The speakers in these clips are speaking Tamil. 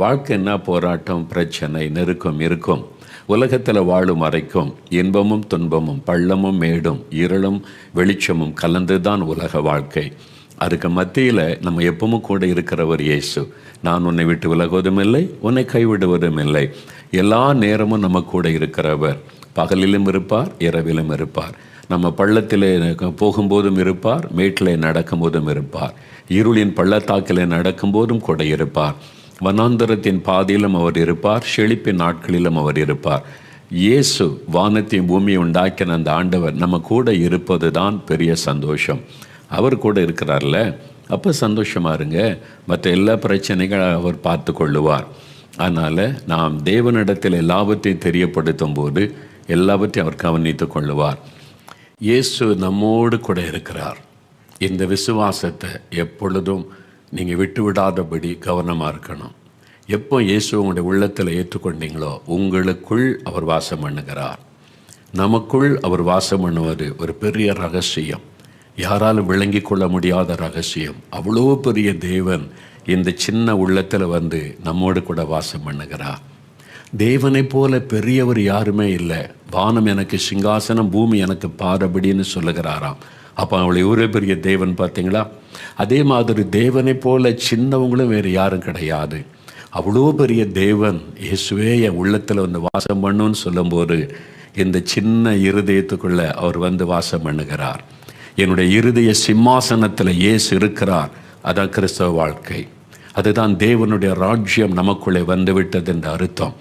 வாழ்க்கை என்ன போராட்டம், பிரச்சனை, நெருக்கம் இருக்கும். உலகத்தில் வாழும் வரைக்கும் இன்பமும் துன்பமும், பள்ளமும் மேடும், இருளும் வெளிச்சமும் கலந்து தான் உலக வாழ்க்கை. அதுக்கு மத்தியில் நம்ம எப்பவும் கூட இருக்கிறவர் இயேசு. நான் உன்னை விட்டு விலகுவதும் இல்லை, உன்னை கைவிடுவதும் இல்லை. எல்லா நேரமும் நம்ம கூட இருக்கிறவர். பகலிலும் இருப்பார், இரவிலும் இருப்பார். நம்ம பள்ளத்தில் போகும்போதும் இருப்பார், மேட்டில் நடக்கும்போதும் இருப்பார், இருளின் பள்ளத்தாக்கில் நடக்கும்போதும் கூட இருப்பார். வனாந்தரத்தின் பாதையிலும் அவர் இருப்பார், செழிப்பின் நாட்களிலும் அவர் இருப்பார். இயேசு வானத்தையும் பூமியை உண்டாக்கின அந்த ஆண்டவர் நம்ம கூட இருப்பது தான் பெரிய சந்தோஷம். அவர் கூட இருக்கிறார்ல, அப்போ சந்தோஷமாக இருங்க. மற்ற எல்லா பிரச்சனைகளும் அவர் பார்த்து கொள்ளுவார். அதனால் நாம் தேவனிடத்தில் எல்லாவற்றையும் தெரியப்படுத்தும் போது எல்லாவற்றையும் அவர் கவனித்து கொள்ளுவார். இயேசு நம்மோடு கூட இருக்கிறார். இந்த விசுவாசத்தை எப்பொழுதும் நீங்கள் விட்டு விடாதபடி கவனமாக இருக்கணும். எப்போ இயேசு உங்களுடைய உள்ளத்தில் ஏற்றுக்கொண்டீங்களோ உங்களுக்குள் அவர் வாசம் பண்ணுகிறார். நமக்குள் அவர் வாசம் பண்ணுவது ஒரு பெரிய ரகசியம், யாராலும் விளங்கி கொள்ள முடியாத ரகசியம். அவ்வளோ பெரிய தேவன் இந்த சின்ன உள்ளத்தில் வந்து நம்மோடு கூட வாசம் பண்ணுகிறார். தேவனை போல பெரியவர் யாருமே இல்லை. வானம் எனக்கு சிங்காசனம், பூமி எனக்கு பாதபடின்னு சொல்லுகிறாராம். அப்போ அவளை ஒரு பெரிய தேவன் பார்த்தீங்களா? அதே மாதிரி தேவனை போல சின்னவங்களும் வேறு யாரும் கிடையாது. அவ்வளோ பெரிய தேவன் இயேசுவே என் உள்ளத்தில் வந்து வாசம் பண்ணுன்னு சொல்லும்போது இந்த சின்ன இருதயத்துக்குள்ளே அவர் வந்து வாசம் பண்ணுகிறார். என்னுடைய இருதய சிம்மாசனத்தில் இயேசு இருக்கிறார். அதான் கிறிஸ்தவ வாழ்க்கை. அதுதான் தேவனுடைய ராஜ்யம் நமக்குள்ளே வந்துவிட்டது என்ற அர்த்தம்.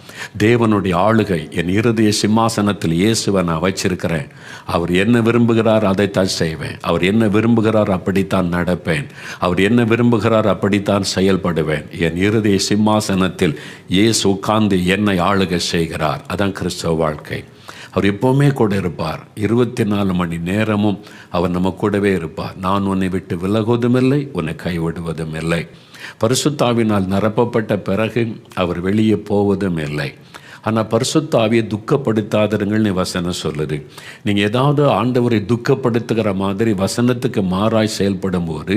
தேவனுடைய ஆளுகை என் இருதய சிம்மாசனத்தில் இயேசுவை நான் வச்சிருக்கிறேன். அவர் என்ன விரும்புகிறார் அதைத்தான் செய்வேன். அவர் என்ன விரும்புகிறார் அப்படித்தான் நடப்பேன். அவர் என்ன விரும்புகிறார் அப்படித்தான் செயல்படுவேன். என் இருதய சிம்மாசனத்தில் இயேசு உட்கார்ந்து என்னை ஆளுகை செய்கிறார். அதான் கிறிஸ்தவ வாழ்க்கை. அவர் எப்போவுமே கூட இருப்பார். 24 மணி நேரமும் அவர் நம்ம கூடவே இருப்பார். நான் உன்னை விட்டு விலகுவதும் இல்லை, உன்னை கைவிடுவதும் இல்லை. பரிசுத்தாவினால் நிரப்பப்பட்ட பிறகு அவர் வெளியே போவதும் இல்லை. ஆனால் பரிசுத்தாவியை துக்கப்படுத்தாதருங்கள்னு வசனம் சொல்லுது. நீங்கள் ஏதாவது ஆண்டவரை துக்கப்படுத்துகிற மாதிரி வசனத்துக்கு மாறாய் செயல்படும் போது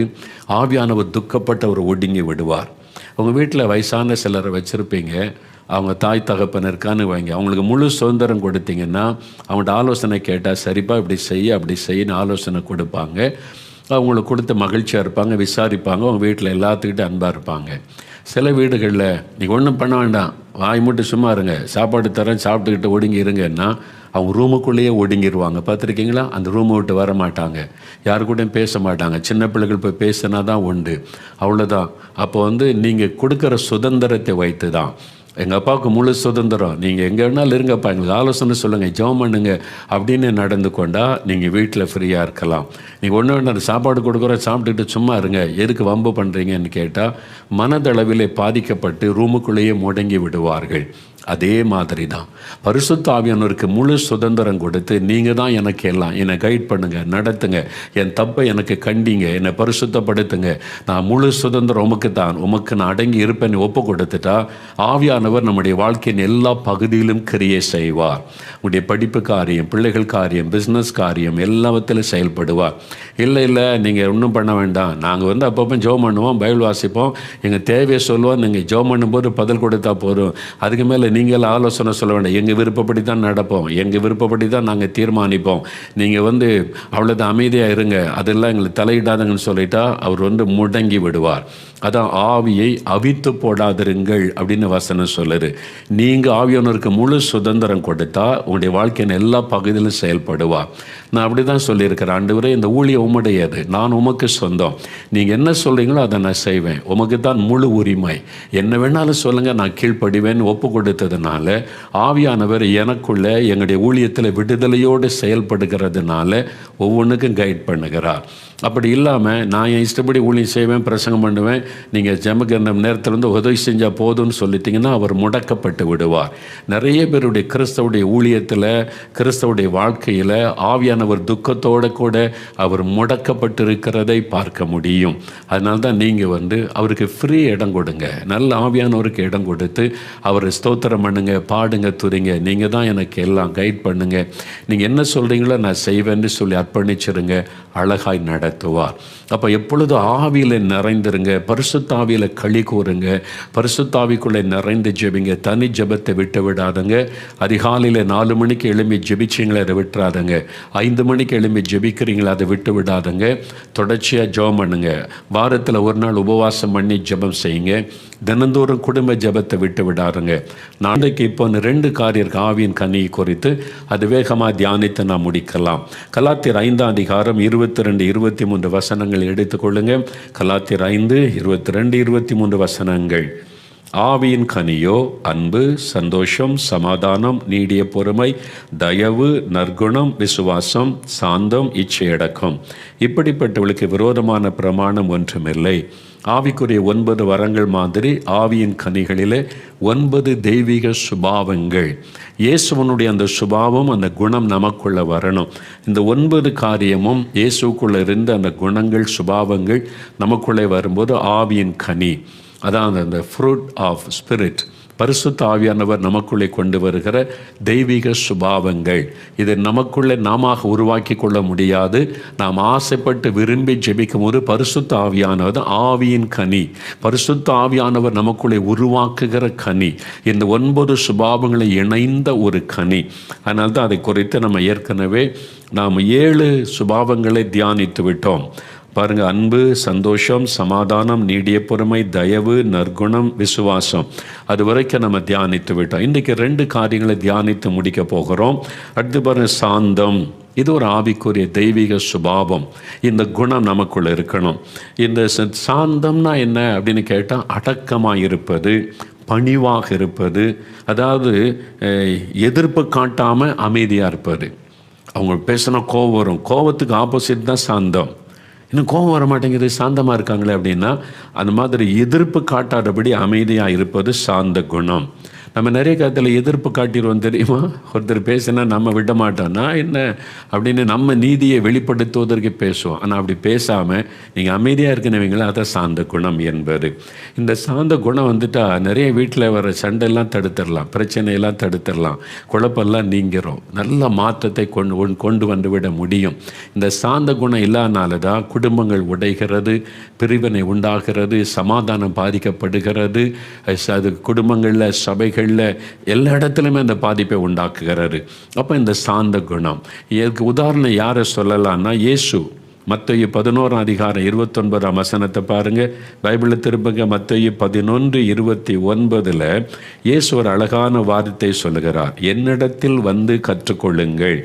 ஆவியானவர் துக்கப்பட்டவர் ஒடுங்கி விடுவார். உங்கள் வீட்டில் வயசான சிலரை வச்சுருப்பீங்க. அவங்க தாய் தகப்பனருக்கான்னு வைங்க. அவங்களுக்கு முழு சுதந்திரம் கொடுத்தீங்கன்னா அவங்கள்ட்ட ஆலோசனை கேட்டால் சரிப்பா இப்படி செய்ய அப்படி செய்யன்னு ஆலோசனை கொடுப்பாங்க. அவங்களுக்கு கொடுத்து மகிழ்ச்சியாக இருப்பாங்க, விசாரிப்பாங்க. அவங்க வீட்டில் எல்லாத்துக்கிட்ட அன்பாக இருப்பாங்க. சில வீடுகளில் நீங்கள் ஒன்றும் பண்ண வேண்டாம், வாய் மட்டும் சும்மா இருங்க, சாப்பாடு தரேன் சாப்பிட்டுக்கிட்டு ஒடுங்கி இருங்கன்னா அவங்க ரூமுக்குள்ளேயே ஒடுங்கிடுவாங்க. பார்த்துருக்கீங்களா? அந்த ரூமை விட்டு வர மாட்டாங்க, யாரு கூடயும் பேச மாட்டாங்க. சின்ன பிள்ளைகள் போய் பேசினா தான் உண்டு, அவ்வளோதான். அப்போ நீங்கள் கொடுக்குற சுதந்திரத்தை வைத்து தான். எங்கள் அப்பாவுக்கு முழு சுதந்திரம், நீங்கள் எங்கே வேணாலும் இருங்கப்பா, எங்களுக்கு ஆலோசனை சொல்லுங்கள், ஜெபம் பண்ணுங்க அப்படின்னு நடந்து கொண்டால் நீங்கள் வீட்டில் ஃப்ரீயாக இருக்கலாம். நீங்கள் ஒன்று வேண்டாம், சாப்பாடு கொடுக்குறோம் சாப்பிட்டுக்கிட்டு சும்மா இருங்க, எதுக்கு வம்பு பண்ணுறீங்கன்னு கேட்டால் மனதளவிலே பாதிக்கப்பட்டு ரூமுக்குள்ளேயே முடங்கி விடுவார்கள். அதே மாதிரி தான் பரிசுத்த ஆவியானவருக்கு முழு சுதந்திரம் கொடுத்து நீங்கள் தான் எனக்கு எல்லாம், என்னை கைட் பண்ணுங்க, நடத்துங்க, என் தப்பை எனக்கு கண்டிங்க, என்னை பரிசுத்தப்படுத்துங்க, நான் முழு சுதந்திரம் உமக்கு தான், உமக்கு நான் அடங்கி இருப்பேன்னு ஒப்பு கொடுத்துட்டா ஆவியானவர் நம்முடைய வாழ்க்கையின் எல்லா பகுதியிலும் கிரியை செய்வார். உங்களுடைய படிப்பு காரியம், பிள்ளைகள் காரியம், பிஸ்னஸ் காரியம் எல்லாவற்றிலும் செயல்படுவார். இல்லை நீங்கள் ஒன்றும் பண்ண வேண்டாம், நாங்கள் அப்பப்போ ஜெபம் பண்ணுவோம், பைபிள் வாசிப்போம், எங்கள் தேவையை சொல்லுவோம், நீங்கள் ஜெபம் பண்ணும்போது பதில் கொடுத்தா போதும், அதுக்கு மேலே நீங்கள் ஆலோசனை சொல்ல வேண்டாம், எங்கள் விருப்பப்படி தான் நடப்போம், எங்கள் விருப்பப்படி தான் நாங்கள் தீர்மானிப்போம், நீங்கள் அவ்வளோதான் அமைதியாக இருங்க, அதெல்லாம் எங்களுக்கு தலையிடாதங்கன்னு சொல்லிட்டா அவர் முடங்கி விடுவார். அதான் ஆவியை அவித்து போடாதிருங்கள் அப்படின்னு வசனம் சொல்லுது. நீங்கள் ஆவியானவருக்கு முழு சுதந்திரம் கொடுத்தா உங்களுடைய வாழ்க்கையின் எல்லா பகுதியிலும் செயல்படுவார். நான் அப்படி தான் சொல்லியிருக்கிறேன். ஆண்டவரே, இந்த ஊழியம் உம்முடையது, நான் உமக்கு சொந்தம், நீங்கள் என்ன சொல்கிறீங்களோ அதை நான் செய்வேன், உமக்கு தான் முழு உரிமை, என்ன வேணாலும் சொல்லுங்கள், நான் கீழ்ப்படிவேன்னு ஒப்பு கொடுத்ததுனால ஆவியானவர் எனக்குள்ள எங்களுடைய ஊழியத்தில் விடுதலையோடு செயல்படுகிறதுனால ஒவ்வொன்றுக்கும் கைட் பண்ணுகிறார். அப்படி இல்லாமல் நான் என் இஷ்டப்படி ஊழியம் செய்வேன், பிரசங்கம் பண்ணுவேன், நீங்கள் ஜெபக்கிற நேரத்தில் உதவி செஞ்சால் போதும்னு சொல்லிட்டீங்கன்னா அவர் முடக்கப்பட்டு விடுவார். நிறைய பேருடைய கிறிஸ்தவுடைய ஊழியத்தில், கிறிஸ்தவுடைய வாழ்க்கையில் ஆவியானவர் துக்கத்தோடு கூட அவர் முடக்கப்பட்டு இருக்கிறதை பார்க்க முடியும். அதனால தான் நீங்கள் அவருக்கு ஃப்ரீ இடம் கொடுங்க, நல்ல ஆவியானவருக்கு இடம் கொடுத்து அவர் ஸ்தோத்திரம் பண்ணுங்க, பாடுங்க, துதிங்க, நீங்கள் தான் எனக்கு எல்லாம் கைட் பண்ணுங்க, நீங்கள் என்ன சொல்கிறீங்களோ நான் செய்வேன்னு சொல்லி அர்ப்பணிச்சிருங்க. அழகாய் நடத்துவார். அப்போ எப்பொழுது ஆவியில் நிறைந்திருங்க, பரிசுத்த ஆவியில் களி கூறுங்க, பரிசுத்தாவிக்குள்ளே நிறைந்து ஜெபிங்க. தனி ஜெபத்தை விட்டு விடாதுங்க. அதிகாலையில் 4 மணிக்கு எழும்பி ஜெபிச்சிங்களே அதை விட்டுறாதுங்க. 5 மணிக்கு எழும்பி ஜெபிக்கிறீங்களா அதை விட்டு விடாதுங்க. தொடர்ச்சியாக ஜெபம் பண்ணுங்க. வாரத்தில் ஒரு நாள் உபவாசம் பண்ணி ஜெபம் செய்யுங்க. தினந்தோறும் குடும்ப ஜெபத்தை விட்டு விடாருங்க. நாளைக்கு இப்போ 2 காரியம் இருக்கு ஆவியின் கனியை குறித்து, அது வேகமாக தியானித்து நாம் முடிக்கலாம். கலாத்தியர் 5ஆம் அதிகாரம் 22, 23 வசனங்கள் எடுத்துக்கொள்ளுங்க. கலாத்தியர் 5, 22, 23 வசனங்கள். ஆவியின் கனியோ அன்பு, சந்தோஷம், சமாதானம், நீடிய பொறுமை, தயவு, நற்குணம், விசுவாசம், சாந்தம், இச்சையடக்கம். இப்படிப்பட்டவளுக்கு விரோதமான பிரமாணம் ஒன்றுமில்லை. ஆவிக்குரிய 9 வரங்கள் மாதிரி ஆவியின் கனிகளிலே 9 தெய்வீக சுபாவங்கள். இயேசுவனுடைய அந்த சுபாவம், அந்த குணம் நமக்குள்ள வரணும். இந்த 9 காரியமும் இயேசுக்குள்ளே இருந்த அந்த குணங்கள், சுபாவங்கள் நமக்குள்ளே வரும்போது ஆவியின் கனி, அதான் அந்த ஃப்ரூட் ஆஃப் ஸ்பிரிட், பரிசுத்த ஆவியானவர் நமக்குள்ளே கொண்டு வருகிற தெய்வீக சுபாவங்கள். இதை நமக்குள்ளே நாம உருவாக்கி கொள்ள முடியாது. நாம் ஆசைப்பட்டு விரும்பி ஜெபிக்கும் ஒரு பரிசுத்த ஆவியானவர் ஆவியின் கனி, பரிசுத்த ஆவியானவர் நமக்குள்ளே உருவாக்குகிற கனி. இந்த 9 சுபாவங்களை இணைந்த ஒரு கனி. அதனால தான் அதை குறித்து நம்ம ஏற்கனவே நாம் 7 சுபாவங்களை தியானித்து விட்டோம். பாருங்கள், அன்பு, சந்தோஷம், சமாதானம், நீடிய பொறுமை, தயவு, நற்குணம், விசுவாசம். அது வரைக்கும் நம்ம தியானித்து விட்டோம். இன்றைக்கி 2 காரியங்களை தியானித்து முடிக்க போகிறோம். அடுத்து பாருங்கள், சாந்தம். இது ஒரு ஆவிக்குரிய தெய்வீக சுபாவம். இந்த குணம் நமக்குள்ள இருக்கணும். இந்த சாந்தம்னா என்ன அப்படின்னு கேட்டால், அடக்கமாக இருப்பது, பணிவாக இருப்பது, அதாவது எதிர்ப்பு காட்டாமல் அமைதியாக இருப்பது. அவங்க பேசினா கோபம் வரும், கோபத்துக்கு ஆப்போசிட் தான் சாந்தம். இன்னும் கோபம் வர மாட்டேங்குது, சாந்தமாக இருக்காங்களே அப்படின்னா, அந்த மாதிரி எதிர்ப்பு காட்டாதபடி அமைதியாக இருப்பது சாந்த குணம். நம்ம நிறைய காலத்தில் எதிர்ப்பு காட்டிடுவோம் தெரியுமா? ஒருத்தர் பேசினா நம்ம விட மாட்டோம், நான் என்ன அப்படின்னு நம்ம நீதியை வெளிப்படுத்துவதற்கு பேசுவோம். ஆனால் அப்படி பேசாமல் நீங்கள் அமைதியாக இருக்கணுவீங்களா, அதான் சாந்த குணம் என்பது. இந்த சாந்த குணம் வந்துட்டால் நிறைய வீட்டில் வர சண்டையெல்லாம் தடுத்துடலாம், பிரச்சனையெல்லாம் தடுத்துடலாம், குழப்பெல்லாம் நீங்கிறோம், நல்ல மாற்றத்தை கொண்டு வந்து விட முடியும். இந்த சாந்த குணம் இல்லாதனால தான் குடும்பங்கள் உடைகிறது, பிரிவினை உண்டாகிறது, சமாதானம் பாதிக்கப்படுகிறது. அது குடும்பங்களில், சபைகள், எல்லா இடத்துலையுமே அந்த பாதிப்பை உண்டாக்குகிறாரு. அப்போ இந்த சாந்த குணம், இதுக்கு உதாரணம் யாரை சொல்லலாம்னா, இயேசு. மத்தேயு 11ஆம் அதிகாரம் 29ஆம் வசனத்தை பாருங்க, பைபிளில் திரும்புங்க. மத்தேயு 11:29 இயேசு ஒரு அழகான வார்த்தை சொல்லுகிறார், என்னிடத்தில் வந்து கற்றுக்கொள்ளுங்கள்.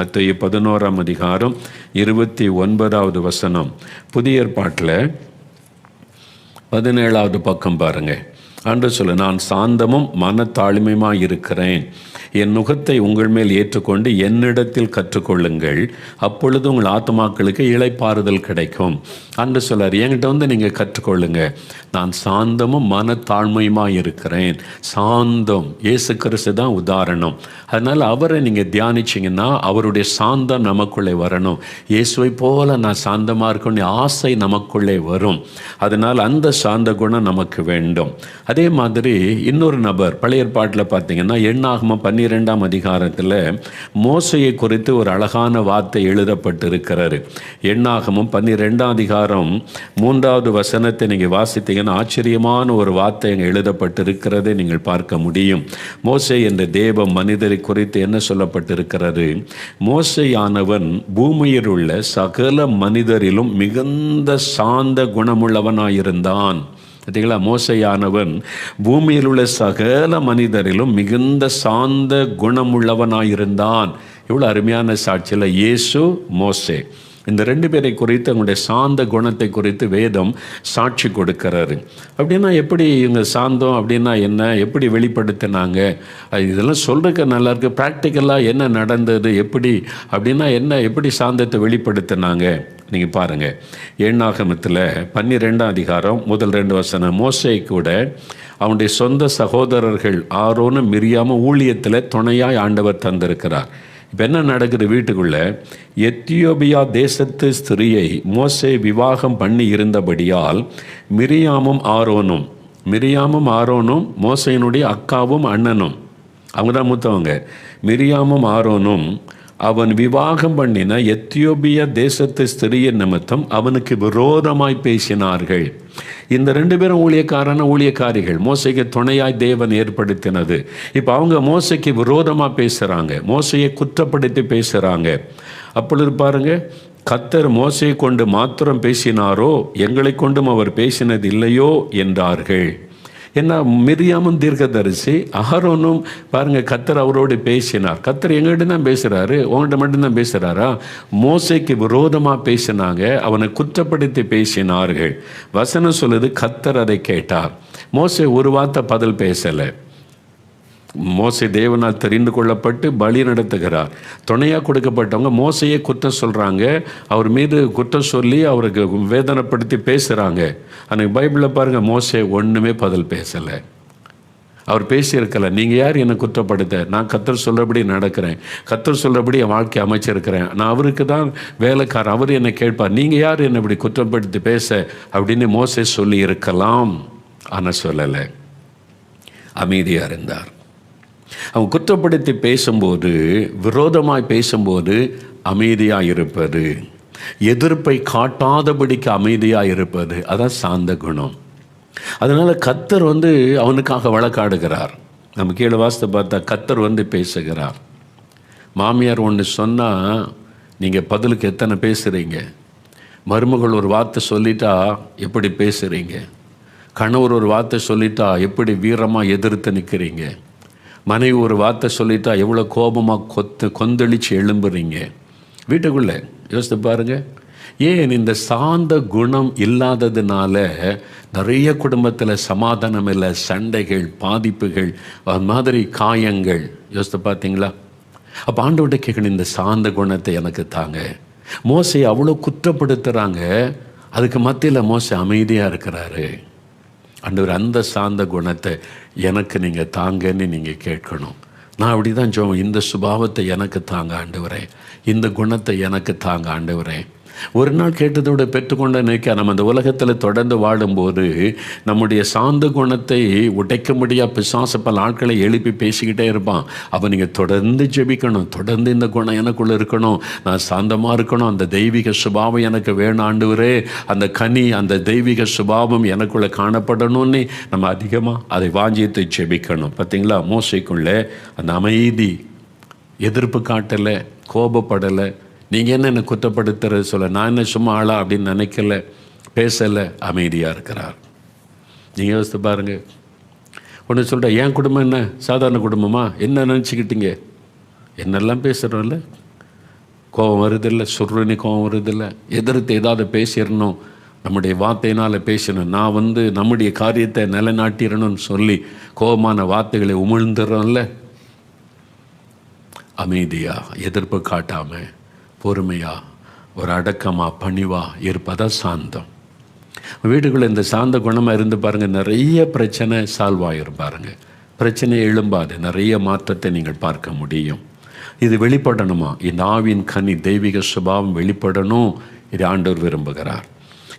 மத்தேயு 11ஆம் அதிகாரம் 29வது வசனம். புதிய ஏற்பாட்டில் 17வது பக்கம் பாருங்க. ஆண்டு சொல்ல, நான் சாந்தமும் மனத்தாழ்மையுமாய் இருக்கிறேன், என் நுகத்தை உங்கள் மேல் ஏற்றுக்கொண்டு என்னிடத்தில் கற்றுக்கொள்ளுங்கள், அப்பொழுது உங்கள் ஆத்மாக்களுக்கு இளைப்பாறுதல் கிடைக்கும். ஆண்டு சொல்லார், என்கிட்ட வந்து நீங்கள் கற்றுக்கொள்ளுங்க, நான் சாந்தமும் மனத்தாழ்மையுமாய் இருக்கிறேன். சாந்தம் இயேசு கிறிஸ்து தான் உதாரணம். அதனால் அவரை நீங்கள் தியானிச்சிங்கன்னா அவருடைய சாந்தம் நமக்குள்ளே வரணும். இயேசுவை போல நான் சாந்தமாக இருக்கணும் ஆசை நமக்குள்ளே வரும். அதனால் அந்த சாந்த குணம் நமக்கு வேண்டும். அதே மாதிரி இன்னொரு நபர் பழைய ஏற்பாட்டில் பார்த்தீங்கன்னா, எண்ணாகமம் 12ஆம் அதிகாரத்தில் மோசையை குறித்து ஒரு அழகான வார்த்தை எழுதப்பட்டிருக்கிறாரு. எண்ணாகமம் 12ஆம் அதிகாரம் 3வது வசனத்தை நீங்கள் வாசித்தீங்கன்னா ஆச்சரியமான ஒரு வார்த்தை அங்கே எழுதப்பட்டிருக்கிறதை நீங்கள் பார்க்க முடியும். மோசே என்ற தேவ மனிதரை குறித்து என்ன சொல்லப்பட்டிருக்கிறது? மோசையானவன் பூமியில் உள்ள சகல மனிதரிலும் மிகுந்த சாந்த குணமுள்ளவனாயிருந்தான். பார்த்தீங்களா? மோசையானவன் பூமியில் உள்ள சகல மனிதரிலும் மிகுந்த சாந்த குணமுள்ளவனாயிருந்தான். இவ்வளோ அருமையான சாட்சியில் இயேசு, மோசே, இந்த 2 பேரை குறித்து அவங்களுடைய சாந்த குணத்தை குறித்து வேதம் சாட்சி கொடுக்கிறாரு. அப்படின்னா எப்படி இவங்க சாந்தம் அப்படின்னா என்ன, எப்படி வெளிப்படுத்தினாங்க, இதெல்லாம் சொல்கிறதுக்கு நல்லா இருக்குது. ப்ராக்டிக்கலாக என்ன நடந்தது, எப்படி அப்படின்னா என்ன, எப்படி சாந்தத்தை வெளிப்படுத்தினாங்க நீங்கள் பாருங்கள். எண்ணாகமத்தில் 12ஆம் அதிகாரம் முதல் 2 வசனம். மோசே கூட அவனுடைய சொந்த சகோதரர்கள் ஆரோனும் மிரியாமும் ஊழியத்தில் துணையாய் ஆண்டவர் தந்திருக்கிறார். இப்போ என்ன நடக்குது? வீட்டுக்குள்ளே எத்தியோப்பியா தேசத்து ஸ்திரியை மோசே விவாகம் பண்ணி இருந்தபடியால் மிரியாமும் ஆரோனும் மோசையினுடைய அக்காவும் அண்ணனும், அவங்க தான் மூத்தவங்க. மிரியாமும் ஆரோனும் அவன் விவாகம் பண்ணின எத்தியோப்பிய தேசத்து ஸ்திரியின் நிமித்தம் அவனுக்கு விரோதமாய் பேசினார்கள். இந்த 2 பேரும் ஊழியக்காரிகள், மோசைக்கு துணையாய் தேவன் ஏற்படுத்தினது. இப்போ அவங்க மோசைக்கு விரோதமாக பேசுகிறாங்க, மோசையை குற்றப்படுத்தி பேசுகிறாங்க. அப்பொழுது பாருங்க, கர்த்தர் மோசையை கொண்டு மாத்திரம் பேசினாரோ, எங்களை கொண்டும் அவர் பேசினது இல்லையோ என்றார்கள். ஏன்னா மிரியாமும் தீர்க்கதரிசி, அஹரோனும் பாருங்க, கர்த்தர் அவரோடு பேசினார். கர்த்தர் எங்கள்கிட்ட தான் பேசுகிறாரு, உங்கள்கிட்ட மட்டும்தான் பேசுகிறாரா? மோசைக்கு விரோதமாக பேசினாங்க, அவனை குற்றப்படுத்தி பேசினார்கள். வசனம் சொல்லுது, கர்த்தர் அதை கேட்டார். மோசை ஒரு வார்த்தை பதில் பேசலை. மோசை தேவனால் தெரிந்து கொள்ளப்பட்டு பலி நடத்துகிறார். துணையாக கொடுக்கப்பட்டவங்க மோசையை குற்றம் சொல்கிறாங்க, அவர் மீது குற்றம் சொல்லி அவருக்கு வேதனைப்படுத்தி பேசுகிறாங்க. அன்றைக்கி பைபிளில் பாருங்கள், மோசை ஒன்றுமே பதில் பேசலை. அவர் பேசியிருக்கல, நீங்கள் யார் என்னை குற்றப்படுத்த? நான் கர்த்தர் சொல்கிறபடி நடக்கிறேன், கர்த்தர் சொல்கிறபடி என் வாழ்க்கை அமைச்சிருக்கிறேன், நான் அவருக்கு தான் வேலைக்காரன், அவர் என்னை கேட்பார், நீங்கள் யார் என்னை இப்படி குற்றப்படுத்தி பேச அப்படின்னு மோசை சொல்லி இருக்கலாம். ஆனால் சொல்லலை, அமைதியாக இருந்தார். அவன் குற்றப்படுத்தி பேசும்போது, விரோதமாய் பேசும்போது அமைதியாக இருப்பது, எதிர்ப்பை காட்டாதபடிக்கு அமைதியாக இருப்பது, அதான் சாந்த குணம். அதனால் கர்த்தர் அவனுக்காக வழக்காடுகிறார். நம்ம கீழே வாசித்து பார்த்தா கர்த்தர் பேசுகிறார். மாமியார் ஒன்று சொன்னால் நீங்கள் பதிலுக்கு எத்தனை பேசுகிறீங்க? மருமகள் ஒரு வார்த்தை சொல்லிட்டா எப்படி பேசுகிறீங்க? கணவர் ஒரு வார்த்தை சொல்லிட்டா எப்படி வீரமாக எதிர்த்து நிற்கிறீங்க? மனைவி ஒரு வார்த்தை சொல்லிட்டா எவ்வளோ கோபமாக கொந்தளிச்சு எழும்புறீங்க? வீட்டுக்குள்ளே யோசித்து பாருங்கள். ஏன் இந்த சாந்த குணம் இல்லாததுனால நிறைய குடும்பத்தில் சமாதானம் இல்லை, சண்டைகள், பாதிப்புகள், அது மாதிரி காயங்கள். யோசித்து பார்த்தீங்களா? அப்போ ஆண்டவர்கிட்ட கேட்கணும், இந்த சாந்த குணத்தை எனக்கு தாங்க. மோசை அவ்வளோ குற்றப்படுத்துகிறாங்க, அதுக்கு மத்தியில் மோசை அமைதியாக இருக்கிறாரு. ஆண்டவர், அந்த சாந்த குணத்தை எனக்கு நீங்கள் தாங்கன்னு நீங்கள் கேட்கணும். நான் அப்படி தான் ஜெபம், இந்த சுபாவத்தை எனக்கு தாங்க ஆண்டவரே, இந்த குணத்தை எனக்கு தாங்க ஆண்டவரே. ஒரு நாள் கேட்டதோடு பெற்றுக்கொண்ட நினைக்க நம்ம அந்த உலகத்தில் தொடர்ந்து வாழும்போது நம்முடைய சாந்த குணத்தை உடைக்க முடியாத பிசாசு பல ஆட்களை எழுப்பி பேசிக்கிட்டே இருப்பான். அப்போ நீங்கள் தொடர்ந்து ஜெபிக்கணும், தொடர்ந்து இந்த குணம் எனக்குள்ளே இருக்கணும், நான் சாந்தமாக இருக்கணும், அந்த தெய்வீக சுபாவம் எனக்கு வேணும் ஆண்டவரே, அந்த கனி, அந்த தெய்வீக சுபாவம் எனக்குள்ளே காணப்படணும்னு நம்ம அதிகமாக அதை வாஞ்சித்து ஜெபிக்கணும். பார்த்தீங்களா? மோசைக்குள்ளே அந்த அமைதி, எதிர்ப்பு காட்டலை, கோபப்படலை. நீங்கள் என்னை குற்றப்படுத்துறது சொல்ல, நான் என்ன சும்மா ஆளா அப்படின்னு நினைக்கல, பேசலை, அமைதியாக இருக்கிறார். நீங்கள் யோசித்து பாருங்கள். ஒன்று சொல்கிற, என் குடும்பம் என்ன சாதாரண குடும்பமா? என்ன நினச்சிக்கிட்டீங்க? என்னெல்லாம் பேசுகிறோம்ல, கோபம் வருதில்லை, சுருணி கோபம் வருதில்லை, எதிர்த்து ஏதாவது பேசிடணும், நம்முடைய வார்த்தையினால் பேசணும், நான் நம்முடைய காரியத்தை நிலைநாட்டிடணும்னு சொல்லி கோபமான வார்த்தைகளை உமிழ்ந்துடுறோம்ல. அமைதியாக, எதிர்ப்பு காட்டாமல், பொறுமையா, ஒரு அடக்கமா, பணிவா இருப்பதா சாந்தம். வீட்டுக்குள்ளே இந்த சாந்த குணமாக இருந்து பாருங்கள், நிறைய பிரச்சனை சால்வ் ஆகிரும். பாருங்கள், பிரச்சனை எழும்பாது, நிறைய மாற்றத்தை நீங்கள் பார்க்க முடியும். இது வெளிப்படணுமா? இந்த ஆவின் கனி, தெய்வீக சுபாவம் வெளிப்படணும். இது ஆண்டவர் விரும்புகிறார்.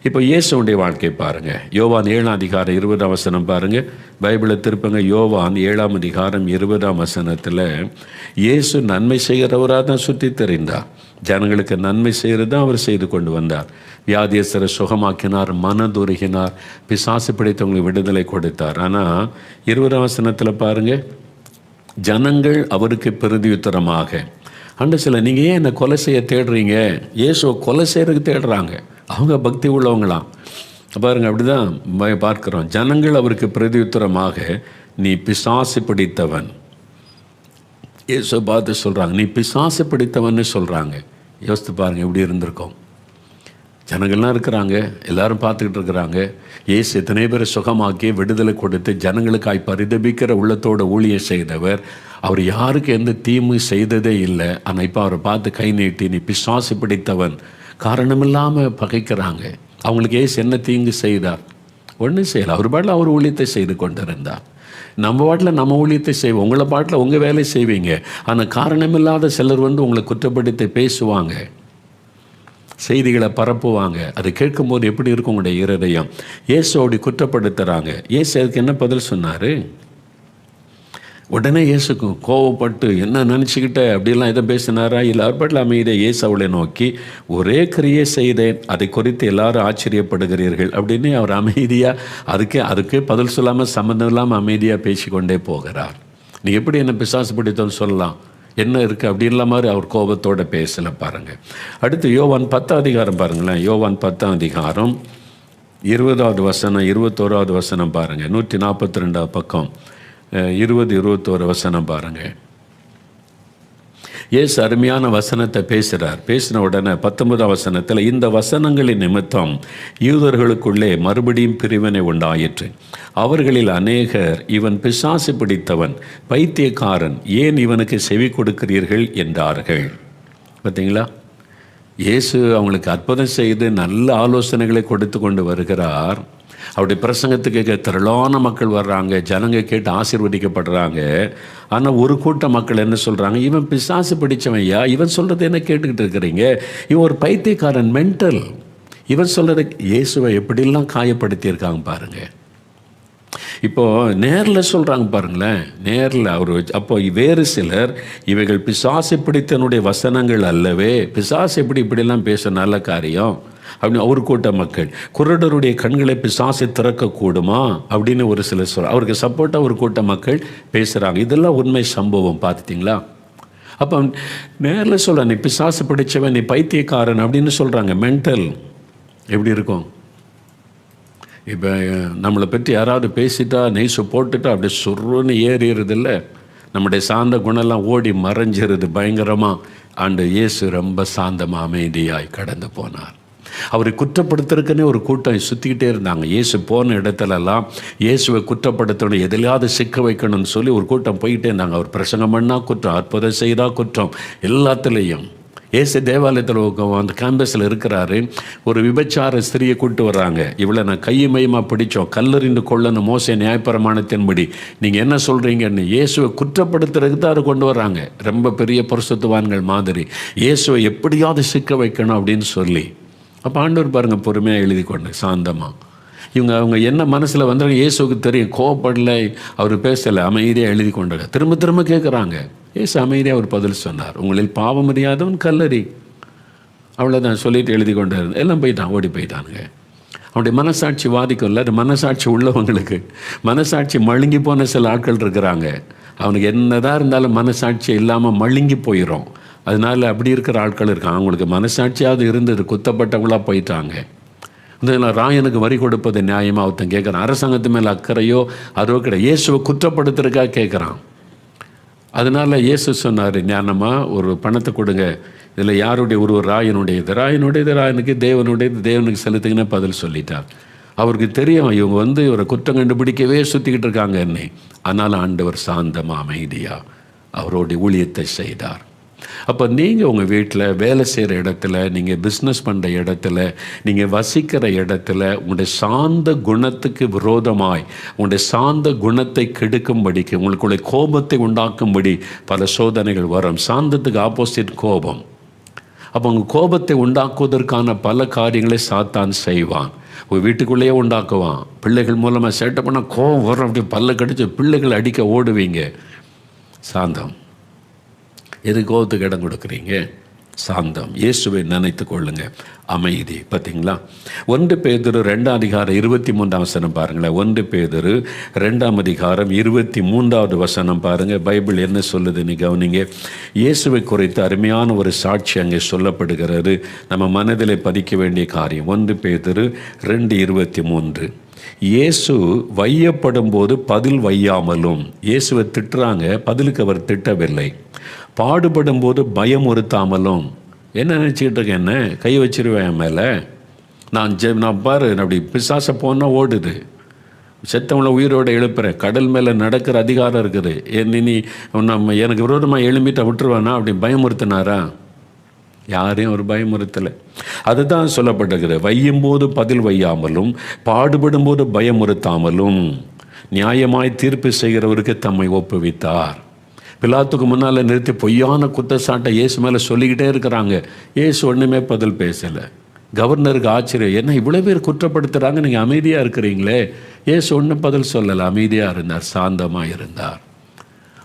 இப்போ இயேசுடைய வாழ்க்கை பாருங்கள். யோவான் 7ஆம் அதிகாரம் 20ஆம் வசனம் பாருங்கள். பைபிளை திருப்பங்க. யோவான் 7ஆம் அதிகாரம் 20ஆம் வசனத்தில் இயேசு நன்மை செய்கிறவராக தான் சுற்றி தெரிந்தார். ஜனங்களுக்கு நன்மை செய்கிறது தான் அவர் செய்து கொண்டு வந்தார். வியாதியஸ்தரை சுகமாக்கினார், மனதுருகினார், பிசாசு பிடித்தவங்களுக்கு விடுதலை கொடுத்தார். ஆனால் 20ஆம் வசனத்தில் பாருங்கள், ஜனங்கள் அவருக்கு பிரதியுத்தரமாக, அண்டு சில, நீங்கள் ஏன் என்னை கொலை செய்ய தேடுறீங்க? இயேசுவை கொலை செய்கிறதுக்கு தேடுறாங்க. அவங்க பக்தி உள்ளவங்களாம் பாருங்கள். அப்படி தான் பார்க்குறோம். ஜனங்கள் அவருக்கு பிரதியுத்தரமாக, நீ பிசாசு பிடித்தவன். இயேசு பார்த்து சொல்கிறாங்க, நீ பிசாசு பிடித்தவன்னு சொல்கிறாங்க. யோசித்து பாருங்கள், எப்படி இருந்திருக்கோம். ஜனங்கள்லாம் இருக்கிறாங்க, எல்லாரும் பார்த்துக்கிட்டு இருக்கிறாங்க. இயேசு எத்தனை பேரை சுகமாக்கி விடுதலை கொடுத்து ஜனங்களுக்காய் பரிதபிக்கிற உள்ளத்தோட ஊழியம் செய்தவர். அவர் யாருக்கு எந்த தீமை செய்ததே இல்லை. ஆனால் இப்போ அவரை பார்த்து கை நீட்டி, நீ பிசாசு பிடித்தவன், காரணமில்லாமல் பகைக்கிறாங்க. அவங்களுக்கு இயேசு என்ன தீங்கு செய்தார்? ஒன்றும் செய்யலை. அவர் பாட்டில் அவர் ஊழியத்தை செய்து கொண்டிருந்தார். நம்ம பாட்டில் நம்ம ஊழியத்தை செய்வோம், உங்களை பாட்டில் உங்கள் வேலை செய்வீங்க. ஆனால் காரணமில்லாத சிலர் உங்களை குற்றப்படுத்தி பேசுவாங்க, செய்திகளை பரப்புவாங்க. அதை கேட்கும்போது எப்படி இருக்கும் உங்களுடைய இருதயம்? இயேசு அப்படி குற்றப்படுத்துகிறாங்க. இயேசு அதுக்கு என்ன பதில் சொன்னார்? உடனே இயேசுக்கு கோவப்பட்டு, என்ன நினச்சிக்கிட்ட அப்படிலாம் எதை பேசினாரா? இல்லை, அவர் பாட்டில் அமைதியாக இயேசு அவளை நோக்கி, ஒரே கிரியை செய்தேன், அதை குறித்து எல்லாரும் ஆச்சரியப்படுகிறீர்கள் அப்படின்னு அவர் அமைதியாக அதுக்கே பதில் சொல்லாமல் சம்மந்தம் இல்லாமல் அமைதியாக பேசிக்கொண்டே போகிறார். நீ எப்படி என்ன பிசாசு பிடித்தோன்னு சொல்லலாம், என்ன இருக்குது அப்படின்ல மாதிரி அவர் கோபத்தோடு பேசலை பாருங்கள். அடுத்து யோவான் 10 அதிகாரம் பாருங்களேன். யோவான் 10 அதிகாரம் 20வது வசனம் 21வது வசனம் பாருங்கள். 142 பக்கம் 20-21 வசனம் பாருங்கள். இயேசு அருமையான வசனத்தை பேசுகிறார். பேசின உடனே 19ஆம் வசனத்தில், இந்த வசனங்களின் நிமித்தம் யூதர்களுக்குள்ளே மறுபடியும் பிரிவினை உண்டாயிற்று. அவர்களில் அநேகர், இவன் பிசாசு பிடித்தவன், பைத்தியக்காரன், ஏன் இவனுக்கு செவி கொடுக்கிறீர்கள் என்றார்கள். பார்த்தீங்களா, இயேசு அவங்களுக்கு அற்புதம் செய்து நல்ல ஆலோசனைகளை கொடுத்து கொண்டு வருகிறார். அவருடைய பிரசங்கத்துக்கு திரளான மக்கள் வர்றாங்க, ஜனங்க கேட்டு ஆசீர்வதிக்கப்படுறாங்க. ஆனால் ஒரு கூட்ட மக்கள் என்ன சொல்கிறாங்க, இவன் பிசாசு பிடிச்சவையா, இவன் சொல்கிறது என்ன கேட்டுக்கிட்டு இருக்கிறீங்க, இவன் ஒரு பைத்தியக்காரன், மென்டல், இவன் சொல்கிறத. இயேசுவை எப்படிலாம் காயப்படுத்தியிருக்காங்க பாருங்கள். இப்போது நேரில் சொல்கிறாங்க பாருங்களேன், நேரில் அவர். அப்போ வேறு சிலர், இவைகள் பிசாசு பிடித்தனுடைய வசனங்கள் அல்லவே, பிசாசு இப்படிலாம் பேச நல்ல காரியம் அப்படின்னு ஒரு கூட்ட மக்கள். குருடருடைய கண்களை பிசாசு திறக்கக்கூடுமா அப்படின்னு ஒரு சிலர் சொல்கிறார். அவருக்கு சப்போர்ட்டாக ஒரு கூட்ட மக்கள் பேசுகிறாங்க. இதெல்லாம் உண்மை சம்பவம், பார்த்துட்டிங்களா? அப்போ நேரில் சொல்ல, நீ பிசாசு பிடிச்சவன், நீ பைத்தியக்காரன் அப்படின்னு சொல்கிறாங்க. மென்டல் எப்படி இருக்கும்? இப்போ நம்மளை பற்றி யாராவது பேசிட்டா, நெய்ஸை போட்டுட்டா அப்படியே சொருன்னு ஏறிடுறதில்ல, நம்முடைய சாந்த குணம்லாம் ஓடி மறைஞ்சிருது பயங்கரமாக. ஆண்டு இயேசு ரொம்ப சாந்தமாக அமைதியாய் கடந்து போனார். அவரை குற்றப்படுத்துறதுக்குன்னே ஒரு கூட்டம் சுற்றிக்கிட்டே இருந்தாங்க. இயேசு போன இடத்துலலாம் இயேசுவை குற்றப்படுத்தணும், எதிலையாவது சிக்க வைக்கணும்னு சொல்லி ஒரு கூட்டம் போய்கிட்டே இருந்தாங்க. அவர் பிரசங்கம் பண்ணால் குற்றம், அற்புதம் செய்தால் குற்றம், எல்லாத்துலேயும். இயேசு தேவாலயத்தில் அந்த கேம்பஸில் இருக்கிறாரு. ஒரு விபச்சார ஸ்திரியை கூப்பிட்டு வர்றாங்க. இவளை நான் கையுமையமாக பிடிச்சோம், கல்லறிந்து கொள்ளணும் மோசே நியாயப்பிரமாணத்தின்படி, நீங்கள் என்ன சொல்கிறீங்கன்னு இயேசுவை குற்றப்படுத்துறதுக்கு தான் அதை கொண்டு வர்றாங்க. ரொம்ப பெரிய பரிசுத்தவான்கள் மாதிரி இயேசுவை எப்படியாவது சிக்க வைக்கணும் அப்படின்னு சொல்லி. அப்போ ஆண்டவர் பாருங்கள், பொறுமையாக எழுதி கொண்டு சாந்தமாக. அவங்க என்ன மனசில் வந்தாங்க இயேசுக்கு தெரியும், கோவப்படலை, அவர் பேசலை, அமைதியாக எழுதி கொண்டாங்க. திரும்ப திரும்ப கேட்குறாங்க. இயேசு அமைதியாக ஒரு பதில் சொன்னார், உங்களில் பாவம் அறியாதவன் கல்லறி. அவ்வளோதான் சொல்லிட்டு எழுதி கொண்டாரு. எல்லாம் போயிட்டான், ஓடி போயிட்டானுங்க. அவனுடைய மனசாட்சி வாதிக்கும்ல, அது மனசாட்சி உள்ளவங்களுக்கு. மனசாட்சி மழுங்கி போன சில ஆட்கள் இருக்கிறாங்க. அவனுக்கு என்னதான் இருந்தாலும் மனசாட்சி இல்லாமல் மழுங்கி போயிடும். அதனால் அப்படி இருக்கிற ஆட்கள் இருக்காங்க. அவங்களுக்கு மனசாட்சியாவது இருந்தது, குத்தப்பட்டவங்களாக போயிட்டாங்க. இந்த ராயனுக்கு வரி கொடுப்பது நியாயமாக ஒருத்தன் கேட்குறான். அரசாங்கத்து மேலே அக்கறையோ அதோ கிடையாது, இயேசுவை குற்றப்படுத்துறதுக்காக கேட்குறான். அதனால் இயேசு சொன்னார், ஞானமாக ஒரு பணத்தை கொடுங்க, இதில் யாருடைய ஒரு ராயனுடையது, ராயனுக்கு தேவனுக்கு செலுத்துங்கன்னு பதில் சொல்லிட்டார். அவருக்கு தெரியும் இவங்க இவரை குற்றம் கண்டுபிடிக்கவே சுற்றிக்கிட்டு இருக்காங்க என்னை. ஆனால் ஆண்டவர் சாந்தமாக அமைதியாக அவருடைய ஊழியத்தை செய்தார். அப்போ நீங்கள் உங்கள் வீட்டில் வேலை செய்கிற இடத்துல, நீங்கள் பிஸ்னஸ் பண்ணுற இடத்துல, நீங்கள் வசிக்கிற இடத்துல, உங்களுடைய சாந்த குணத்துக்கு விரோதமாய், உங்களுடைய சாந்த குணத்தை கெடுக்கும்படிக்கு, உங்களுக்குடைய கோபத்தை உண்டாக்கும்படி பல சோதனைகள் வரும். சாந்தத்துக்கு ஆப்போசிட் கோபம். அப்போ உங்கள் கோபத்தை உண்டாக்குவதற்கான பல காரியங்களை சாத்தான் செய்வான். ஒரு வீட்டுக்குள்ளேயே உண்டாக்குவான். பிள்ளைகள் மூலமாக சேட்டை பண்ணால் கோபம் வரும், அப்படி பல்ல கடிச்சு பிள்ளைகள் அடிக்க ஓடுவீங்க. சாந்தம். எது கோபத்துக்கு இடம் கொடுக்குறீங்க? சாந்தம். இயேசுவை நினைத்து கொள்ளுங்க, அமைதி. பார்த்தீங்களா? 1 பேதுரு 2 அதிகாரம் 23 வசனம் பாருங்களேன். 1 பேதுரு 2 அதிகாரம் 23வது வசனம் பாருங்கள். பைபிள் என்ன சொல்லுதுன்னு கவனிங்க. இயேசுவை குறித்து அருமையான ஒரு சாட்சி அங்கே சொல்லப்படுகிறது. நம்ம மனதில் பதிக்க வேண்டிய காரியம். 1 பேதுரு 2:23. இயேசு வையப்படும் போது பதில் வையாமலும், இயேசுவை திட்டுறாங்க, பதிலுக்கு அவர் திட்டவில்லை. பாடுபடும் போது பயமுறுத்தாமலும். என்ன நினச்சிக்கிட்டு இருக்கேன், என்ன கை வச்சிருவேன் மேலே, நான் பாரு அப்படி பிசாசை போனால் ஓடுது, செத்தவங்களை உயிரோடு எழுப்புறேன், கடல் மேலே நடக்கிற அதிகாரம் இருக்குது, நீ எனக்கு விரோதமாக எழும்பிட்ட விட்டுருவானா அப்படி பயமுறுத்தினாரா? யாரையும் ஒரு பயமுறுத்தலை. அதுதான் சொல்லப்பட்டிருக்கிறது. வையும் போது பதில் வையாமலும், பாடுபடும் போது பயமுறுத்தாமலும், நியாயமாய் தீர்ப்பு செய்கிறவருக்கு தம்மை ஒப்புவித்தார். பிலாத்துக்கு முன்னால் நிறுத்தி பொய்யான குற்றச்சாட்டை இயேசு மேலே சொல்லிக்கிட்டே இருக்கிறாங்க. இயேசு ஒன்றுமே பதில் பேசலை. கவர்னருக்கு ஆச்சரியம், என்ன இவ்வளோ பேர் குற்றப்படுத்துகிறாங்க, நீங்கள் அமைதியாக இருக்கிறீங்களே. இயேசு ஒன்றும் பதில் சொல்லலை, அமைதியாக இருந்தார், சாந்தமாக இருந்தார்.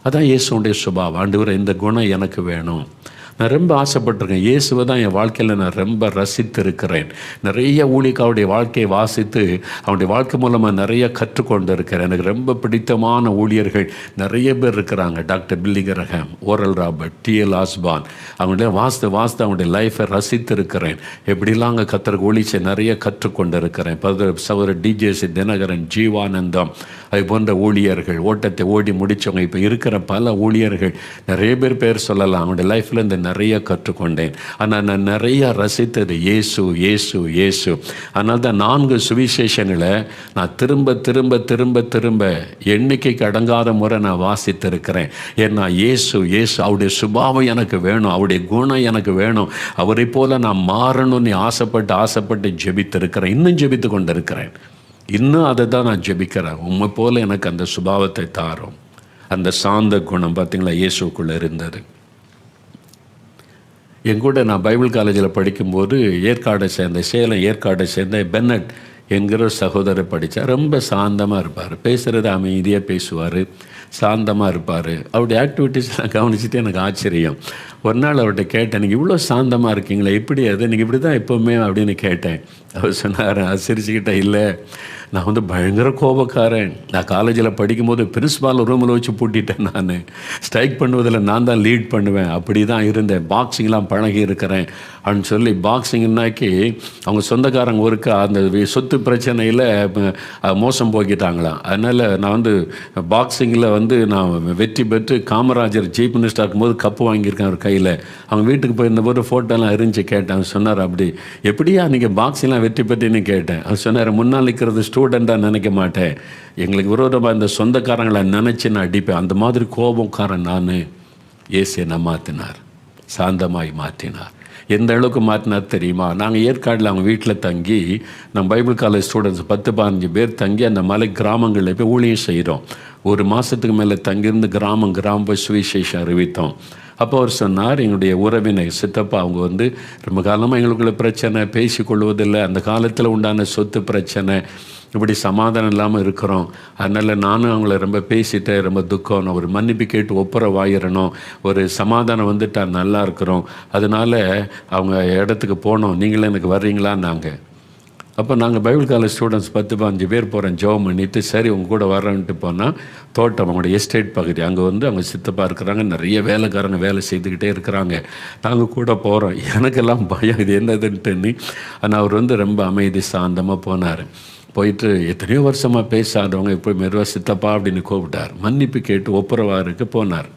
அதான் இயேசுடைய சுபாவம். ஆண்டவரே, இந்த குணம் எனக்கு வேணும். நான் ரொம்ப ஆசைப்பட்டிருக்கேன். இயேசுவை தான் என் வாழ்க்கையில் நான் ரொம்ப ரசித்திருக்கிறேன். நிறைய ஊழியக்காரருடைய வாழ்க்கையை வாசித்து அவனுடைய வாழ்க்கை மூலமாக நிறைய கற்றுக்கொண்டு இருக்கிறேன். எனக்கு ரொம்ப பிடித்தமான ஊழியர்கள் நிறைய பேர் இருக்கிறாங்க. டாக்டர் பில்லி கிரஹாம், ஓரல் ராபர்ட், T.L. ஆஸ்பான், அவங்களுடைய வாஸ்து அவங்களுடைய லைஃப்பை ரசித்திருக்கிறேன். எப்படிலாம் அங்கே கத்தருக்கு ஒளிச்சை நிறைய கற்றுக்கொண்டு இருக்கிறேன். சகோதரர் DJ தினகரன், ஜீவானந்தம், அது போன்ற ஊழியர்கள், ஓட்டத்தை ஓடி முடித்தவங்க, இப்போ இருக்கிற பல ஊழியர்கள் நிறைய பேர் சொல்லலாம். அவங்களுடைய லைஃப்பில் இந்த நிறைய கற்றுக்கொண்டேன். ஆனால் நான் நிறைய ரசித்தது இயேசு இயேசு இயேசு. அதனால தான் 4 சுவிசேஷங்களை நான் திரும்ப திரும்ப திரும்ப திரும்ப எண்ணிக்கைக்கு அடங்காத முறை நான் வாசித்திருக்கிறேன். ஏன்னா இயேசு இயேசு அவருடைய சுபாவம் எனக்கு வேணும், அவருடைய குணம் எனக்கு வேணும், அவரை போல நான் மாறணும்னு ஆசைப்பட்டு ஜெபித்திருக்கிறேன். இன்னும் ஜெபித்து கொண்டு இருக்கிறேன். இன்னும் அதை தான் நான் ஜெபிக்கிறேன். உண்மை போல எனக்கு அந்த சுபாவத்தை தாரும். அந்த சாந்த குணம் பார்த்திங்களா இயேசுக்குள்ளே இருந்தது. எங்கூட நான் பைபிள் காலேஜில் படிக்கும்போது சேலம் ஏற்காடை சேர்ந்த பென்னட் என்கிற சகோதரர் படித்தார். ரொம்ப சாந்தமாக இருப்பார், பேசுகிறது அமைதியாக பேசுவார், சாந்தமாக இருப்பார். அவருடைய ஆக்டிவிட்டீஸ் நான் கவனிச்சுட்டு எனக்கு ஆச்சரியம். ஒரு நாள் அவர்கிட்ட கேட்டேன், நீங்கள் இவ்வளோ சாந்தமாக இருக்கீங்களே, எப்படி அது நீங்கள் இப்படி தான் எப்போவுமே அப்படின்னு கேட்டேன். அவர் சொன்னார், சிரிச்சுக்கிட்டே, இல்லை நான் பயங்கர கோபக்காரன். நான் காலேஜில் படிக்கும்போது பிரின்ஸ்பால் ரூமில் வச்சு பூட்டிட்டேன். நான் ஸ்ட்ரைக் பண்ணுவதில் நான் தான் லீட் பண்ணுவேன். அப்படி தான் இருந்தேன். பாக்ஸிங்லாம் பழகி இருக்கிறேன் அப்படின்னு சொல்லி, பாக்ஸிங்னாக்கி அவங்க சொந்தக்காரங்க ஒருக்க அந்த சொத்து பிரச்சனையில் மோசம் போக்கிட்டாங்களாம். அதனால் நான் பாக்ஸிங்கில் நான் வெற்றி பெற்று காமராஜர் சீஃப் மினிஸ்டர் இருக்கும்போது கப்பு வாங்கியிருக்கேன் அவர் கையில். அவங்க வீட்டுக்கு போயிருந்தபோது ஃபோட்டோலாம் இருந்துச்சு. கேட்டேன். அவர் சொன்னார், அப்படி எப்படியா நீங்கள் பாக்ஸிங்லாம் வெற்றி பெற்றுன்னு கேட்டேன். அவர் சொன்னார், முன்னால் நிற்கிறது ஸ்டூடெண்ட்டாக நினைக்க மாட்டேன், எங்களுக்கு விரோதமாக இந்த சொந்தக்காரங்களை நினச்சி நான் அடிப்பேன். அந்த மாதிரி கோபக்காரன் நான். இயேசு என்னை மாற்றினார், சாந்தமாய் மாற்றினார். எந்த அளவுக்கு மாற்றினார் தெரியுமா? நாங்கள் ஏற்காடில் அவங்க வீட்டில் தங்கி, நம்ம பைபிள் காலேஜ் ஸ்டூடெண்ட்ஸ் 10-15 பேர் தங்கி அந்த மலை கிராமங்களில் போய் ஊழியம் செய்கிறோம். ஒரு மாதத்துக்கு மேலே தங்கியிருந்து கிராமம் போய் சுவிசேஷம் அறிவித்தோம். அப்போ அவர் சொன்னார், எங்களுடைய உறவினர் சித்தப்பா அவங்க ரொம்ப காலமாக எங்களுக்குள்ள பிரச்சனை, பேசிக்கொள்வதில்லை, அந்த காலத்தில் உண்டான சொத்து பிரச்சனை, இப்படி சமாதானம் இல்லாமல் இருக்கிறோம். அதனால் நானும் அவங்கள ரொம்ப பேசிட்டேன், ரொம்ப துக்கம், ஒரு மன்னிப்பு கேட்டு ஒப்புரவாயிடணும், ஒரு சமாதானம் வந்துட்டால் நல்லா இருக்கிறோம், அதனால் அவங்க இடத்துக்கு போனோம், நீங்களே எனக்கு வர்றீங்களான்னாங்க. அப்போ நாங்கள் பைபிள் காலேஜ் ஸ்டூடெண்ட்ஸ் 10-15 பேர் போகிறோம். ஜெபம் பண்ணிவிட்டு சரி உங்க கூட வர்றேன்ட்டு போனால் தோட்டம், அவங்களோட எஸ்டேட் பகுதி, அங்கே அவங்க சித்தப்பா இருக்கிறாங்க, நிறைய வேலைக்காரங்க வேலை செய்துக்கிட்டே இருக்கிறாங்க. நாங்கள் கூட போகிறோம். எனக்கெல்லாம் பயம், இது என்னதுன்ட்டுன்னு. ஆனால் அவர் ரொம்ப அமைதி சாந்தமாக போனார். போயிட்டு எத்தனையோ வருஷமாக பேசாதவங்க இப்போ மெதுவாக சித்தப்பா அப்படின்னு கூப்பிட்டார். மன்னிப்பு கேட்டு ஒப்புரவாருக்கு போனார்.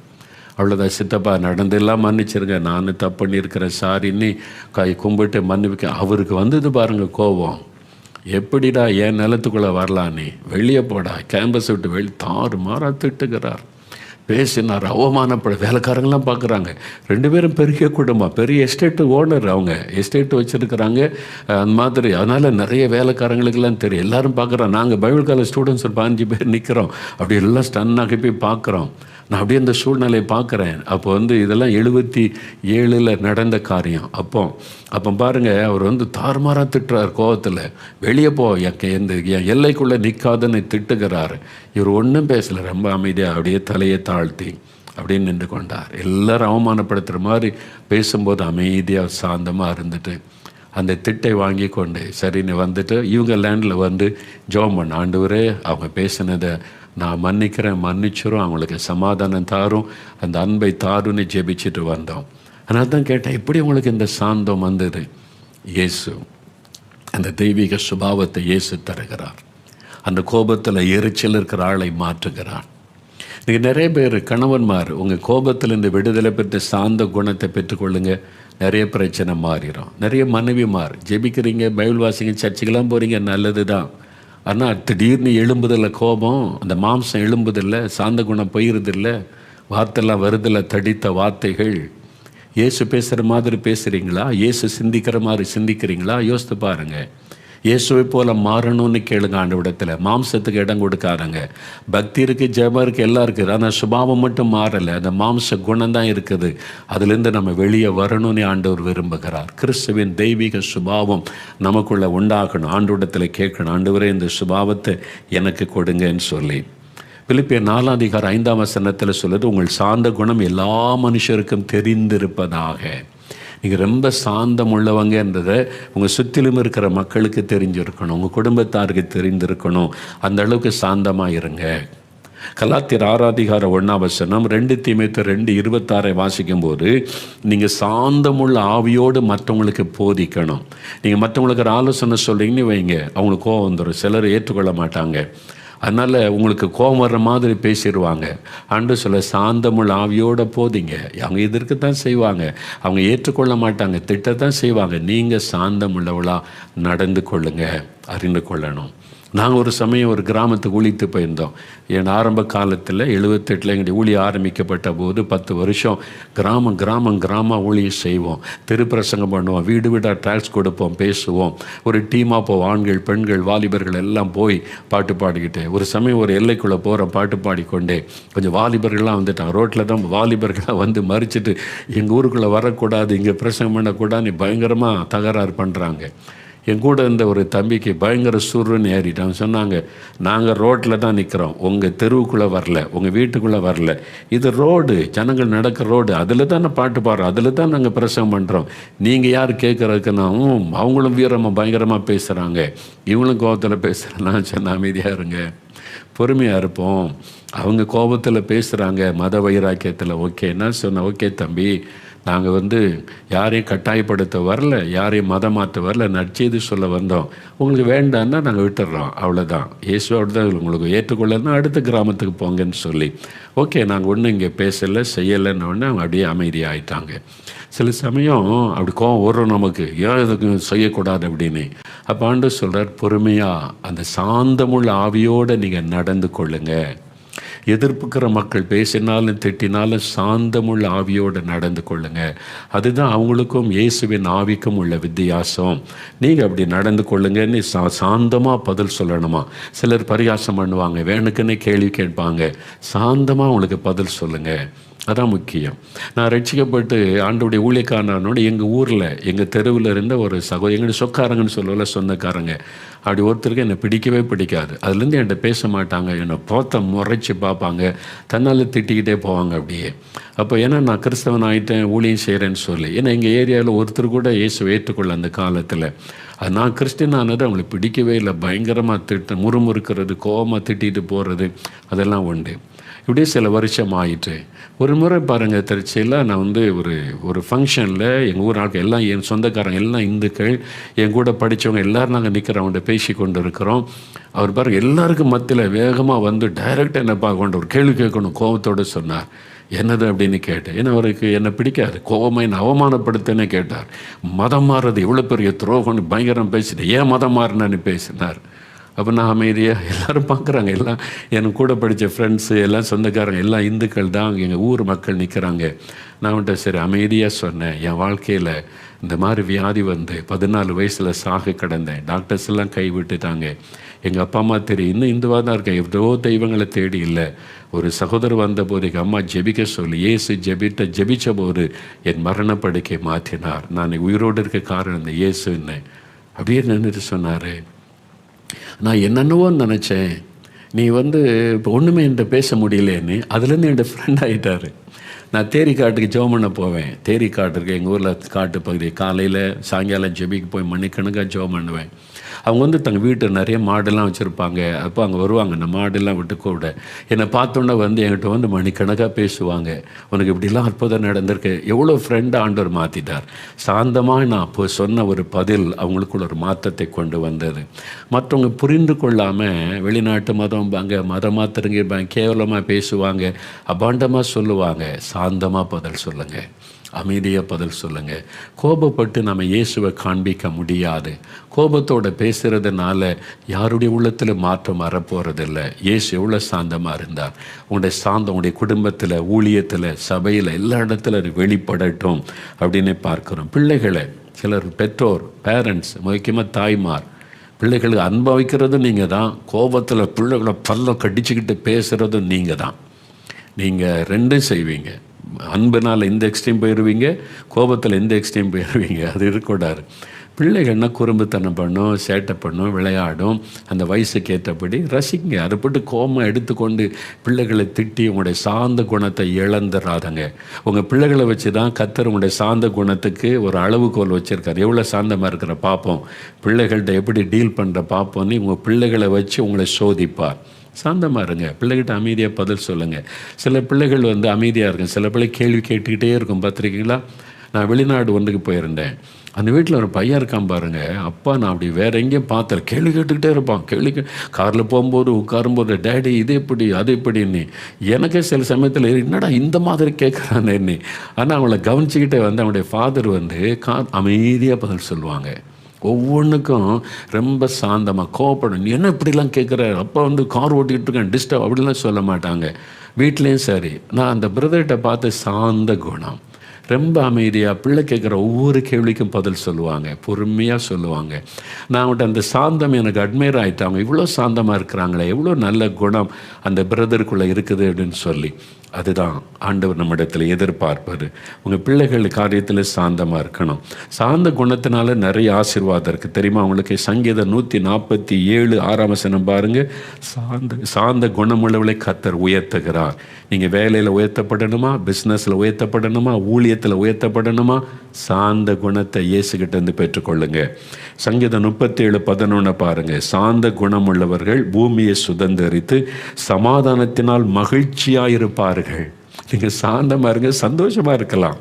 அவ்வளோதான், சித்தப்பா நடந்தெல்லாம் மன்னிச்சிருங்க, நான் தப்பு பண்ணியிருக்கிறேன் சாரின்னு கை கும்பிட்டு மன்னிப்பு. அவருக்கு வந்தது பாருங்கள் கோபம். எப்படிடா என் நிலத்துக்குள்ளே வரலாம், நீ வெளியே போடா, கேம்பஸ் விட்டு தாறு மாறா திட்டுகிறார், பேசினார், அவமானப்பட. வேலைக்காரங்களாம் பார்க்குறாங்க. 2 பேரும் பெரிய குடும்பம், பெரிய எஸ்டேட்டு ஓனர், அவங்க எஸ்டேட்டு வச்சுருக்கிறாங்க அந்த மாதிரி. அதனால் நிறைய வேலைக்காரங்களுக்கெல்லாம் தெரியும், எல்லோரும் பார்க்குறோம். நாங்கள் பைபிள் காலேஜ் ஸ்டூடெண்ட்ஸ் ஒரு 15 பேர் நிற்கிறோம். அப்படி எல்லாம் ஸ்டன்னாகி போய் பார்க்குறோம். நான் அப்படியே அந்த சூழ்நிலையை பார்க்குறேன். அப்போ இதெல்லாம் 77 நடந்த காரியம். அப்போ பாருங்கள், அவர் தாறுமாறாக திட்டுறார் கோவத்தில். வெளியே போ, என் எல்லைக்குள்ளே நிற்காதுன்னு திட்டுகிறார். இவர் ஒன்றும் பேசலை, ரொம்ப அமைதியாக அப்படியே தலையை தாழ்த்தி அப்படின்னு நின்று கொண்டார். எல்லோரும் அவமானப்படுத்துகிற மாதிரி பேசும்போது அமைதியாக சாந்தமாக இருந்துட்டு அந்த திட்டை வாங்கி கொண்டு சரின்னு வந்துட்டு இவங்க லேண்டில் ஜெபம் பண்ண, ஆண்டவரே அவங்க பேசினதை நான் மன்னிக்கிறேன், மன்னிச்சிரும், அவங்களுக்கு சமாதானம் தாரும், அந்த அன்பை தாருன்னு ஜெபிச்சுட்டு வந்தோம். அதனால தான் கேட்டேன், எப்படி உங்களுக்கு இந்த சாந்தம் வந்தது? இயேசு, அந்த தெய்வீக சுபாவத்தை இயேசு தருகிறார். அந்த கோபத்தில் எரிச்சல் இருக்கிற ஆளை மாற்றுகிறார். நீங்கள் நிறைய பேர் கணவன்மார் உங்கள் கோபத்தில் இந்த விடுதலை பெற்ற சாந்த குணத்தை பெற்றுக்கொள்ளுங்க, நிறைய பிரச்சனை மாறிடும். நிறைய மனைவிமார் ஜெபிக்கிறீங்க, பைபிள் வாசிங்க, சர்ச்சுக்கெல்லாம் போகிறீங்க, நல்லது தான். ஆனால் திடீர்னு எழும்புதில்லை கோபம், அந்த மாம்சம் எழும்புதில்லை, சாந்த குணம் போயிருதில்லை, வார்த்தைலாம் வருதில்லை, தடித்த வார்த்தைகள். இயேசு பேசுகிற மாதிரி பேசுகிறீங்களா? இயேசு சிந்திக்கிற மாதிரி சிந்திக்கிறீங்களா? யோசித்து பாருங்கள். இயேசுவை போல் மாறணும்னு கேளுங்க ஆண்டவரிடத்தில். மாம்சத்துக்கு இடம் கொடுக்காதங்க. பக்தி இருக்குது, ஜெபம் இருக்குது, எல்லாம் இருக்குது. ஆனால் சுபாவம் மட்டும் மாறலை, அந்த மாம்ச குணம் தான் இருக்குது. அதுலேருந்து நம்ம வெளியே வரணும்னு ஆண்டவர் விரும்புகிறார். கிறிஸ்துவின் தெய்வீக சுபாவம் நமக்குள்ளே உண்டாகணும். ஆண்டவரிடத்தில் கேட்கணும், ஆண்டவரே இந்த சுபாவத்தை எனக்கு கொடுங்கன்னு சொல்லி. பிலிப்பியர் 4:5 சொல்லுது, உங்கள் சாந்த குணம் எல்லா மனுஷருக்கும் தெரிந்திருப்பதாக. நீங்கள் ரொம்ப சாந்தம் உள்ளவங்கன்றதை உங்கள் சுற்றிலும் இருக்கிற மக்களுக்கு தெரிஞ்சிருக்கணும், உங்கள் குடும்பத்தாருக்கு தெரிந்திருக்கணும். அந்த அளவுக்கு சாந்தமாக இருங்க. கலாத்தியர் 6:1 2 தீமோத்தேயு 2:26 வாசிக்கும்போது, நீங்கள் சாந்தமுள்ள ஆவியோடு மற்றவங்களுக்கு போதிக்கணும். நீங்கள் மற்றவங்களுக்கு ஒரு ஆலோசனை சொல்கிறீங்கன்னு வைங்க, அவங்களுக்கு கோவம் வந்துடும், சிலர் ஏற்றுக்கொள்ள மாட்டாங்க. அதனால் உங்களுக்கு கோபம் வர்ற மாதிரி பேசிடுவாங்க. ஆண்டவர் சொல்ல, சாந்தமுள்ள ஆவியோட போதிங்க. அவங்க எதிர்க்கத்தான் செய்வாங்க, அவங்க ஏற்றுக்கொள்ள மாட்டாங்க, திட்டத்தான் செய்வாங்க. நீங்கள் சாந்தமுள்ளவளாக நடந்து கொள்ளுங்க, அறிந்து கொள்ளணும். நாங்கள் ஒரு சமயம் ஒரு கிராமத்துக்கு ஊழித்து போயிருந்தோம். என் ஆரம்ப காலத்தில் 78 எங்களுடைய ஊழியம் ஆரம்பிக்கப்பட்ட போது 10 வருஷம் கிராமம் ஊழியம் செய்வோம், திருப்பிரசங்கம் பண்ணுவோம், வீடு வீடாக ட்ராக்ஸ் கொடுப்போம், பேசுவோம், ஒரு டீமாக போவோம், ஆண்கள் பெண்கள் வாலிபர்கள் எல்லாம் போய் பாட்டு பாடிக்கிட்டு. ஒரு சமயம் ஒரு எல்லைக்குள்ளே போகிறோம், பாட்டு பாடிக்கொண்டே கொஞ்சம் வாலிபர்கள்லாம் வந்துட்டாங்க. ரோட்டில் தான் வாலிபர்களாக வந்து மறிச்சிட்டு எங்கள் ஊருக்குள்ளே வரக்கூடாது, இங்கே பிரசங்கம் பண்ணக்கூடாதுன்னு பயங்கரமாக தகராறு பண்ணுறாங்க. என் கூட இருந்த ஒரு தம்பிக்கு பயங்கர சுருன்னு ஏறிட்டாங்க. சொன்னாங்க, நாங்கள் ரோட்டில் தான் நிற்கிறோம், உங்கள் தெருவுக்குள்ளே வரல, உங்கள் வீட்டுக்குள்ளே வரல, இது ரோடு, ஜனங்கள் நடக்கிற ரோடு, அதில் தான் பாட்டு பாடுறோம், அதில் தான் நாங்கள் பிரசங்கம் பண்ணுறோம், நீங்கள் யார் கேட்குறதுக்குன்னா அவங்களும் வீரமாக பயங்கரமாக பேசுகிறாங்க, இவங்களும் கோபத்தில் பேசுகிறேன். நான் சொன்ன, அமைதியாக இருங்க, பொறுமையாக இருப்போம். அவங்க கோபத்தில் பேசுகிறாங்க, மத வைராக்கியத்தில். ஓகே, என்ன சொன்னேன், ஓகே தம்பி, நாங்கள் யாரையும் கட்டாயப்படுத்த வரல, யாரையும் மதம் மாற்ற வரல, நற்செய்தி சொல்ல வந்தோம். உங்களுக்கு வேண்டான்னா நாங்கள் விட்டுடுறோம், அவ்வளோதான். இயேசுவோட தான் உங்களுக்கு ஏற்றுக்கொள்ளனா அடுத்த கிராமத்துக்கு போங்கன்னு சொல்லி, ஓகே நாங்கள் ஒன்றும் இங்கே பேசலை செய்யலைன்னு ஒன்று அவங்க அப்படியே அமைதியாகிட்டாங்க. சில சமயம் அப்படி கோவம் வரும் நமக்கு, ஏன் இதுக்கு செய்யக்கூடாது அப்படின்னு. அப்போ ஆண்டவர் சொல்கிறார், பொறுமையாக அந்த சாந்தமுள்ள ஆவியோடு நீங்கள் நடந்து கொள்ளுங்க. எதிர்ப்புக்கிற மக்கள் பேசினாலும் திட்டினாலும் சாந்தமுள்ள ஆவியோடு நடந்து கொள்ளுங்க. அதுதான் அவங்களுக்கும் இயேசுவின் ஆவிக்கும் உள்ள வித்தியாசம். நீங்கள் அப்படி நடந்து கொள்ளுங்கன்னு சாந்தமாக பதில் சொல்லணுமா? சிலர் பரிகாசம் பண்ணுவாங்க, வேணுக்குன்னே கேள்வி கேட்பாங்க. சாந்தமாக அவங்களுக்கு பதில் சொல்லுங்கள், அதான் முக்கியம். நான் ரட்சிக்கப்பட்டு ஆண்டோடைய ஊழியக்காரனோட எங்கள் ஊரில் எங்கள் தெருவில் இருந்த ஒரு எங்களுடைய சொக்காரங்கன்னு சொல்லல, சொந்தக்காரங்க. அப்படி ஒருத்தருக்கு என்னை பிடிக்கவே பிடிக்காது. அதுலேருந்து என்கிட்ட பேச மாட்டாங்க, என்னை பார்த்த முறைச்சி பார்ப்பாங்க, தன்னால் திட்டிக்கிட்டே போவாங்க அப்படியே. அப்போ ஏன்னா நான் கிறிஸ்தவன் ஆகிட்டேன், ஊழியம் செய்கிறேன்னு சொல்லி. ஏன்னா எங்கள் ஏரியாவில் ஒருத்தர் கூட இயேசு ஏற்றுக்கொள்ள அந்த காலத்தில். அது நான் கிறிஸ்டின் ஆனது அவங்களுக்கு பிடிக்கவே இல்லை. பயங்கரமாக முறுமுறுக்கிறது, கோபமாக திட்டிட்டு போகிறது, அதெல்லாம் உண்டு. இப்படியே சில வருஷம் ஆயிட்டு ஒரு முறை பாருங்கள், திருச்சியில் நான் ஒரு ஃபங்க்ஷனில் எங்கள் ஊர் ஆட்கள் எல்லாம், என் சொந்தக்காரங்க எல்லாம் இந்துக்கள், என் கூட படித்தவங்க எல்லோரும் நாங்கள் நிற்கிறவங்கள்ட்ட பேசி கொண்டு இருக்கிறோம். அவர் பாருங்கள் எல்லாருக்கும் மத்தியில் வேகமாக டைரெக்டாக என்னை பார்க்க ஒரு கேள்வி கேட்கணும் கோபத்தோடு சொன்னார். என்னது அப்படின்னு கேட்டேன். ஏன்னா அவருக்கு என்னை பிடிக்காது, கோபமாக என்னை அவமானப்படுத்தேன்னே கேட்டார். மதம் மாறுறது எவ்வளோ பெரிய துரோகம்னு பயங்கரம் பேசிட்டு, ஏன் மதம் மாறினான்னு பேசினார். அப்போ நான் அமைதியாக, எல்லோரும் பார்க்குறாங்க, எல்லாம் எனக்கு கூட படித்த ஃப்ரெண்ட்ஸு எல்லாம் சொந்தக்காரங்க எல்லாம் இந்துக்கள் தான், எங்கள் ஊர் மக்கள் நிற்கிறாங்க. நான் வந்துட்டு சரி அமைதியாக சொன்னேன், என் வாழ்க்கையில் இந்த மாதிரி வியாதி 14 வயசில் சாக கிடந்தேன், டாக்டர்ஸ் எல்லாம் கை விட்டுட்டாங்க, எங்கள் அப்பா அம்மா தெரியும், இன்னும் இந்துவாக தான் இருக்கேன், எவ்வளோ தெய்வங்களை தேடி இல்லை. ஒரு சகோதரர் வந்தபோது எங்கள் அம்மா ஜெபிக்க சொல்லி இயேசு ஜெபித்த போது என் மரணப்படுக்கை மாற்றினார். நான் உயிரோடு இருக்க காரணம் இந்த இயேசுன்னு அப்படியே நின்றுட்டு சொன்னார். நான் என்னென்னவோ நினச்சேன், நீ இப்போ ஒன்றுமே என்கிட்ட பேச முடியலேன்னு. அதுலேருந்து என்கிட்ட ஃப்ரெண்ட் ஆகிட்டார். நான் தேரிக்காட்டுக்கு ஜெபம் பண்ண போவேன். தேரிக்காட்டு இருக்கு எங்கள் ஊரில், காட்டு பகுதி. காலையில் சாயங்காலம் ஜெபிக்கு போய் மணிக்கணக்காக ஜெபம் பண்ணுவேன். அவங்க தங்கள் வீட்டு நிறைய மாடெல்லாம் வச்சுருப்பாங்க. அப்போ அங்கே வருவாங்க, இந்த மாடெல்லாம் விட்டு கூட என்னை பார்த்தோன்னே என்கிட்ட மணிக்கணக்காக பேசுவாங்க. உனக்கு இப்படிலாம் அற்புதம் நடந்திருக்கு. எவ்வளோ ஃப்ரெண்டாக ஆண்டவர் மாற்றிட்டார். சாந்தமாக நான் அப்போ சொன்ன ஒரு பதில் அவங்களுக்குள்ள ஒரு மாற்றத்தை கொண்டு வந்தது. மற்றவங்க புரிந்து கொள்ளாமல் வெளிநாட்டு மதம் அங்கே மதமாக திருங்கிருப்பாங்க, கேவலமாக பேசுவாங்க, அபாண்டமாக சொல்லுவாங்க. சாந்தமாக பதில் சொல்லுங்கள், அமைதியாக பதில் சொல்லுங்கள். கோபப்பட்டு நம்ம இயேசுவை காண்பிக்க முடியாது. கோபத்தோடு பேசுகிறதுனால யாருடைய உள்ளத்தில் மாற்றம் வரப்போகிறதில்ல. இயேசு எவ்வளோ சாந்தமாக இருந்தார். உங்களுடைய சாந்தம் உங்களுடைய குடும்பத்தில், ஊழியத்தில், சபையில், எல்லா இடத்துல வெளிப்படட்டும் அப்படின்னு பார்க்குறோம். பிள்ளைகளை சிலர் பெற்றோர், பேரண்ட்ஸ், முக்கியமாக தாய்மார், பிள்ளைகளுக்கு அனுபவிக்கிறதும் நீங்கள் தான். கோபத்தில் பிள்ளைகளை பல்ல கடிச்சுக்கிட்டு பேசுகிறதும் நீங்கள் தான். நீங்கள் ரெண்டும் செய்வீங்க. அன்புனால் இந்த எக்ஸ்ட்ரீம் போயிடுவீங்க, கோபத்தில் இந்த எக்ஸ்ட்ரீம் போயிடுவீங்க. அது இருக்கக்கூடாது. பிள்ளைகள்னா குறும்புத்தனம் பண்ணும், சேட்டை பண்ணும், விளையாடும். அந்த வயசுக்கு ஏற்றபடி ரசிங்க. அதை போட்டு கோபமாக எடுத்துக்கொண்டு பிள்ளைகளை திட்டி உங்களுடைய சாந்த குணத்தை இழந்துடாதங்க. உங்கள் பிள்ளைகளை வச்சு தான் கர்த்தர் உங்களுடைய சாந்த குணத்துக்கு ஒரு அளவுகோல் வச்சுருக்கார். எவ்வளோ சாந்தமாக இருக்கிற பார்ப்போம், பிள்ளைகள்கிட்ட எப்படி டீல் பண்ணுற பார்ப்போன்னு உங்கள் பிள்ளைகளை வச்சு உங்களை சோதிப்பார். சாந்தமாக இருங்க, பிள்ளைகிட்ட அமைதியாக பதில் சொல்லுங்கள். சில பிள்ளைகள் அமைதியாக இருக்கும், சில பிள்ளை கேள்வி கேட்டுக்கிட்டே இருக்கும். பார்த்துருக்கீங்களா? நான் வெளிநாடு ஒன்றுக்கு போயிருந்தேன். அந்த வீட்டில் ஒரு பையன் இருக்கான் பாருங்க. அப்பா நான் அப்படி வேறு எங்கேயும் பார்த்தல, கேள்வி கேட்டுக்கிட்டே இருப்பான். காரில் போகும்போது உட்காரும்போது, டேடி இது எப்படி அது எப்படின்னு. எனக்கே சில சமயத்தில் என்னடா இந்த மாதிரி கேட்குறானேன்னு. ஆனால் அவங்கள கவனிச்சிக்கிட்டே அவனுடைய ஃபாதர் அமைதியாக பதில் சொல்லுவாங்க. ஒவ்வொன்றுக்கும் ரொம்ப சாந்தமாக கோவப்படும். நீ என்ன இப்படிலாம் கேட்குற, அப்போ கார் ஓட்டிகிட்டு இருக்கேன் டிஸ்டர்ப் அப்படிலாம் சொல்ல மாட்டாங்க. வீட்லேயும் சரி. நான் அந்த பிரதர்கிட்ட பார்த்து சாந்த குணம், ரொம்ப அமைதியாக பிள்ளை கேட்குற ஒவ்வொரு கேள்விக்கும் பதில் சொல்லுவாங்க, பொறுமையாக சொல்லுவாங்க. நான் அவங்கள்ட்ட அந்த சாந்தம் எனக்கு அட்மையர் ஆகிட்டாங்க. இவ்வளோ சாந்தமாக இருக்கிறாங்களே, எவ்வளோ நல்ல குணம் அந்த பிரதருக்குள்ளே இருக்குது அப்படின்னு சொல்லி. அதுதான் ஆண்டவர் நம்மிடத்தில் எதிர்பார்ப்பார். உங்கள் பிள்ளைகள் காரியத்தில் சாந்தமாக இருக்கணும். சாந்த குணத்தினால நிறைய ஆசீர்வாதம் இருக்குது தெரியுமா அவங்களுக்கு? சங்கீதம் 147 6 பாருங்கள். சாந்த குணமுள்ளவளை கர்த்தர் உயர்த்துகிறார். நீங்கள் வேலையில் உயர்த்தப்படணுமா, பிஸ்னஸில் உயர்த்தப்படணுமா, ஊழியத்தில் உயர்த்தப்படணுமா, சாந்த குணத்தை இயேசுகிட்டேருந்து பெற்றுக்கொள்ளுங்க. சங்கீதம் 37:11 பாருங்கள். சாந்த குணமுள்ளவர்கள் பூமியை சுதந்தரித்து சமாதானத்தினால் மகிழ்ச்சியாக இருப்பார்கள். நீங்கள் சாந்தமாக இருங்க, சந்தோஷமாக இருக்கலாம்.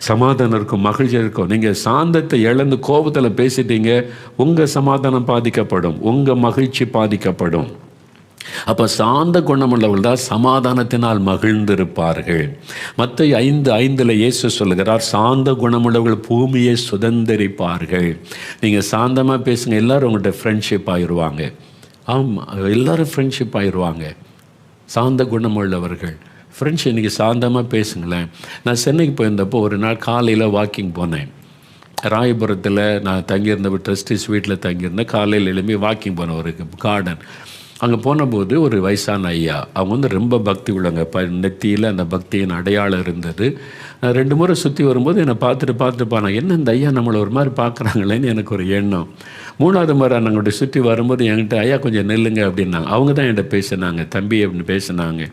சமாதானம் இருக்கும், மகிழ்ச்சி இருக்கும். நீங்கள் சாந்தத்தை இழந்து கோபத்தில் பேசிட்டீங்க, உங்கள் சமாதானம் பாதிக்கப்படும், உங்கள் மகிழ்ச்சி பாதிக்கப்படும். அப்போ சாந்த குணமுள்ளவர்கள் தான் சமாதானத்தினால் மகிழ்ந்திருப்பார்கள். மத்தேயு 5:5 இயேசு சொல்லுகிறார், சாந்த குணமுள்ளவர்கள் பூமியை சுதந்தரிப்பார்கள். நீங்கள் சாந்தமாக பேசுங்க, எல்லோரும் உங்கள்கிட்ட ஃப்ரெண்ட்ஷிப் ஆயிடுவாங்க. ஆமாம், எல்லோரும் ஃப்ரெண்ட்ஷிப் ஆயிடுவாங்க. சாந்த குணமுள்ளவர்கள் ஃப்ரெண்ட்ஸ் இன்றைக்கி சாந்தமாக பேசுங்களேன். நான் சென்னைக்கு போயிருந்தப்போ ஒரு நாள் காலையில் வாக்கிங் போனேன். ராயபுரத்தில் நான் தங்கியிருந்த ட்ரஸ்டிஸ் வீட்டில் தங்கியிருந்தேன். காலையில் எழும்பி வாக்கிங் போனேன் ஒரு கார்டன். அங்கே போனபோது ஒரு வயசான ஐயா, அவங்க ரொம்ப பக்தி உள்ளவங்க. நெத்தியில் அந்த பக்தியின் அடையாளம் இருந்தது. 2 முறை சுற்றி வரும்போது என்னை பார்த்துட்டு போனாங்க. என்ன இந்த ஐயா நம்மளை ஒரு மாதிரி பார்க்குறாங்களேன்னு எனக்கு ஒரு எண்ணம். 3வது முறை நாங்கள் சுற்றி வரும்போது என்கிட்ட, ஐயா கொஞ்சம் நெல்லுங்க அப்படின்னாங்க. அவங்க தான் என்கிட்ட பேசினாங்க, தம்பி அப்படின்னு பேசினாங்க.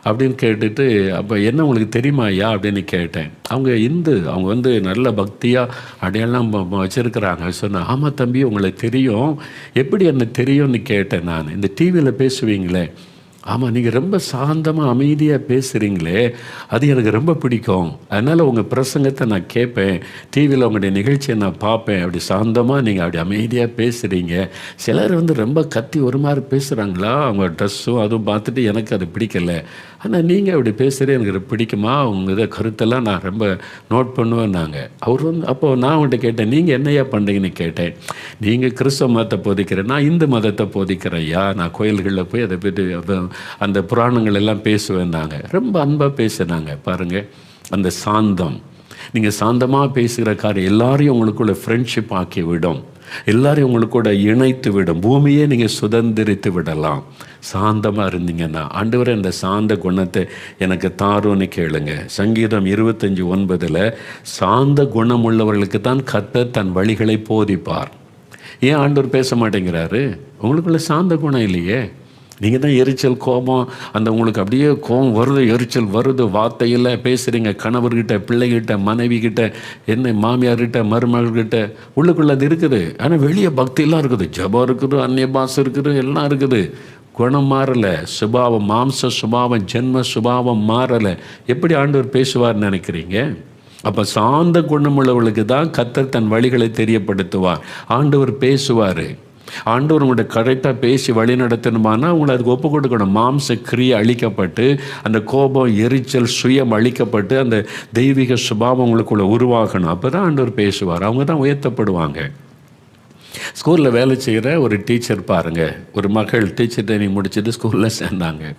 அப்படின்னு கேட்டுட்டு, அப்போ என்ன உங்களுக்கு தெரியுமா ஐயா அப்படின்னு கேட்டேன். அவங்க நல்ல பக்தியாக அடையாளம் வச்சுருக்கிறாங்க. சொன்னேன், ஆமாம் தம்பி உங்களுக்கு தெரியும். எப்படி என்ன தெரியும்னு கேட்டேன் நான். இந்த டிவியில் பேசுவீங்களே, ஆமாம் நீங்கள் ரொம்ப சாந்தமாக அமைதியாக பேசுகிறீங்களே, அது எனக்கு ரொம்ப பிடிக்கும். அதனால் உங்கள் பிரசங்கத்தை நான் கேட்பேன், டிவியில் உங்களுடைய நிகழ்ச்சியை நான் பார்ப்பேன். அப்படி சாந்தமாக நீங்கள் அப்படி அமைதியாக பேசுகிறீங்க. சிலர் ரொம்ப கத்தி ஒரு மாதிரி பேசுகிறாங்களா, அவங்க ட்ரெஸ்ஸும் அதுவும் பார்த்துட்டு எனக்கு அது பிடிக்கலை. ஆனால் நீங்கள் அப்படி பேசுகிறது எனக்கு பிடிக்குமா, உங்கள் இதை கருத்தெல்லாம் நான் ரொம்ப நோட் பண்ணுவேன்னாங்க. அவர் அப்போது நான் அவங்கள்ட்ட கேட்டேன், நீங்கள் என்னையா பண்ணுறீங்கன்னு கேட்டேன். நீங்கள் கிறிஸ்தவ மதத்தை போதிக்கிறேன், நான் இந்து மதத்தை போதிக்கிறேன் ஐயா. நான் கோயில்களில் போய் அதை பற்றி அந்த புராணங்கள் எல்லாம் பேசுவேன்னாங்க. ரொம்ப அன்பாக பேசுனாங்க பாருங்கள். அந்த சாந்தம், நீங்கள் சாந்தமாக பேசுகிற காரியம் எல்லாரையும் உங்களுக்குள்ள ஃப்ரெண்ட்ஷிப் ஆக்கி விடும், எல்லாரையும் உங்களுக்கூட இணைத்து விடும். பூமியே நீங்கள் சுதந்திரித்து விடலாம். சாந்தமாக இருந்தீங்கன்னா. ஆண்டவரே அந்த சாந்த குணத்தை எனக்கு தாரோன்னு கேளுங்க. சங்கீதம் 25:9 சாந்த குணம் உள்ளவர்களுக்கு தான் கர்த்தர் தன் வழிகளை போதிப்பார். ஏன் ஆண்டவர் பேச மாட்டேங்கிறாரு? உங்களுக்குள்ள சாந்த குணம் இல்லையே. நீங்கள் தான் எரிச்சல், கோபம், உங்களுக்கு அப்படியே கோபம் வருது, எரிச்சல் வருது, வார்த்தையில் பேசுகிறீங்க, கணவர்கிட்ட, பிள்ளைகிட்ட, மனைவிக்கிட்ட, என்ன மாமியார்கிட்ட, மருமகள்கிட்ட. உள்ளுக்குள்ளே அது இருக்குது. ஆனால் வெளியே பக்தியெல்லாம் இருக்குது, ஜபம் இருக்குது, அந்நிய பாசம் இருக்குது, எல்லாம் இருக்குது. குணம் மாறலை, சுபாவம், மாம்ச சுபாவம், ஜென்ம சுபாவம் மாறலை. எப்படி ஆண்டவர் பேசுவார்னு நினைக்கிறீங்க? அப்போ சாந்த குணமுள்ளவர்களுக்கு தான் கர்த்தர் தன் வழிகளை தெரியப்படுத்துவார். ஆண்டவர் பேசுவார். ஆண்டவர் உங்கள்கிட்ட கரெக்டாக பேசி வழி நடத்தணுமானா உங்களை அதுக்கு ஒப்பு கொடுக்கணும். மாம்ச கிரியை அழிக்கப்பட்டு, அந்த கோபம், எரிச்சல், சுயம் அழிக்கப்பட்டு, அந்த தெய்வீக சுபாவம் உங்களுக்குள்ள உருவாகணும். அப்போ தான் ஆண்டவர் பேசுவார். அவங்க தான் உயர்த்தப்படுவாங்க. ஸ்கூலில் வேலை செய்கிற ஒரு டீச்சர் பாருங்கள். ஒரு மகள் டீச்சர் ட்ரைனிங் முடிச்சுட்டு ஸ்கூலில் சேர்ந்தாங்க.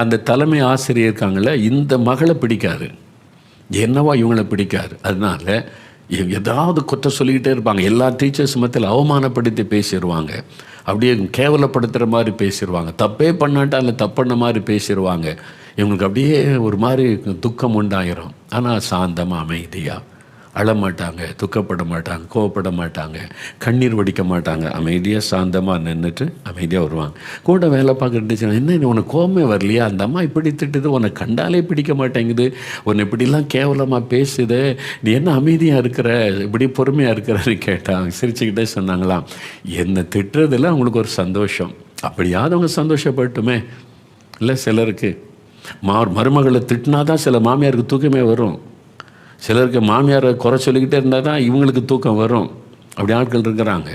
அந்த தலைமை ஆசிரியர் இருக்காங்களே, இந்த மகளை பிடிக்காது, என்னவா இவங்களை பிடிக்காது. அதனால ஏதாவது குற்றம் சொல்லிக்கிட்டே இருப்பாங்க. எல்லா டீச்சர்ஸ் மத்தியில் அவமானப்படுத்தி பேசிடுவாங்க, அப்படியே கேவலப்படுத்துகிற மாதிரி பேசிடுவாங்க, தப்பே பண்ணாட்டா இல்லை தப்புண்ண மாதிரி பேசிடுவாங்க. இவங்களுக்கு அப்படியே ஒரு மாதிரி துக்கம் உண்டாயிரும். ஆனால் சாந்தமாக அமைதியாக அழமாட்டாங்க, துக்கப்பட மாட்டாங்க, கோவப்பட மாட்டாங்க, கண்ணீர் வடிக்க மாட்டாங்க. அமைதியாக சாந்தமாக நின்றுட்டு அமைதியாக வருவாங்க. கூட வேலை பார்க்குறதுச்சுன்னா, என்ன உனக்கு கோவமே வரலையா? அந்த அம்மா இப்படி திட்டுது, உன்னை கண்டாலே பிடிக்க மாட்டேங்குது, உன்னை இப்படிலாம் கேவலமாக பேசுது, நீ என்ன அமைதியாக இருக்கிற, இப்படி பொறுமையாக இருக்கிறன்னு கேட்டாங்க. சிரிச்சுக்கிட்டே சொன்னாங்களாம், என்னை திட்டுறதில் அவங்களுக்கு ஒரு சந்தோஷம், அப்படியாவது அவங்க சந்தோஷப்பட்டுமே. இல்லை சிலருக்கு மருமகளை திட்டினா தான் சில மாமியாருக்கு தூக்கமே வரும். சிலருக்கு மாமியாரை குறை சொல்லிக்கிட்டே இருந்தால் தான் இவங்களுக்கு தூக்கம் வரும். அப்படி ஆட்கள் இருக்கிறாங்க.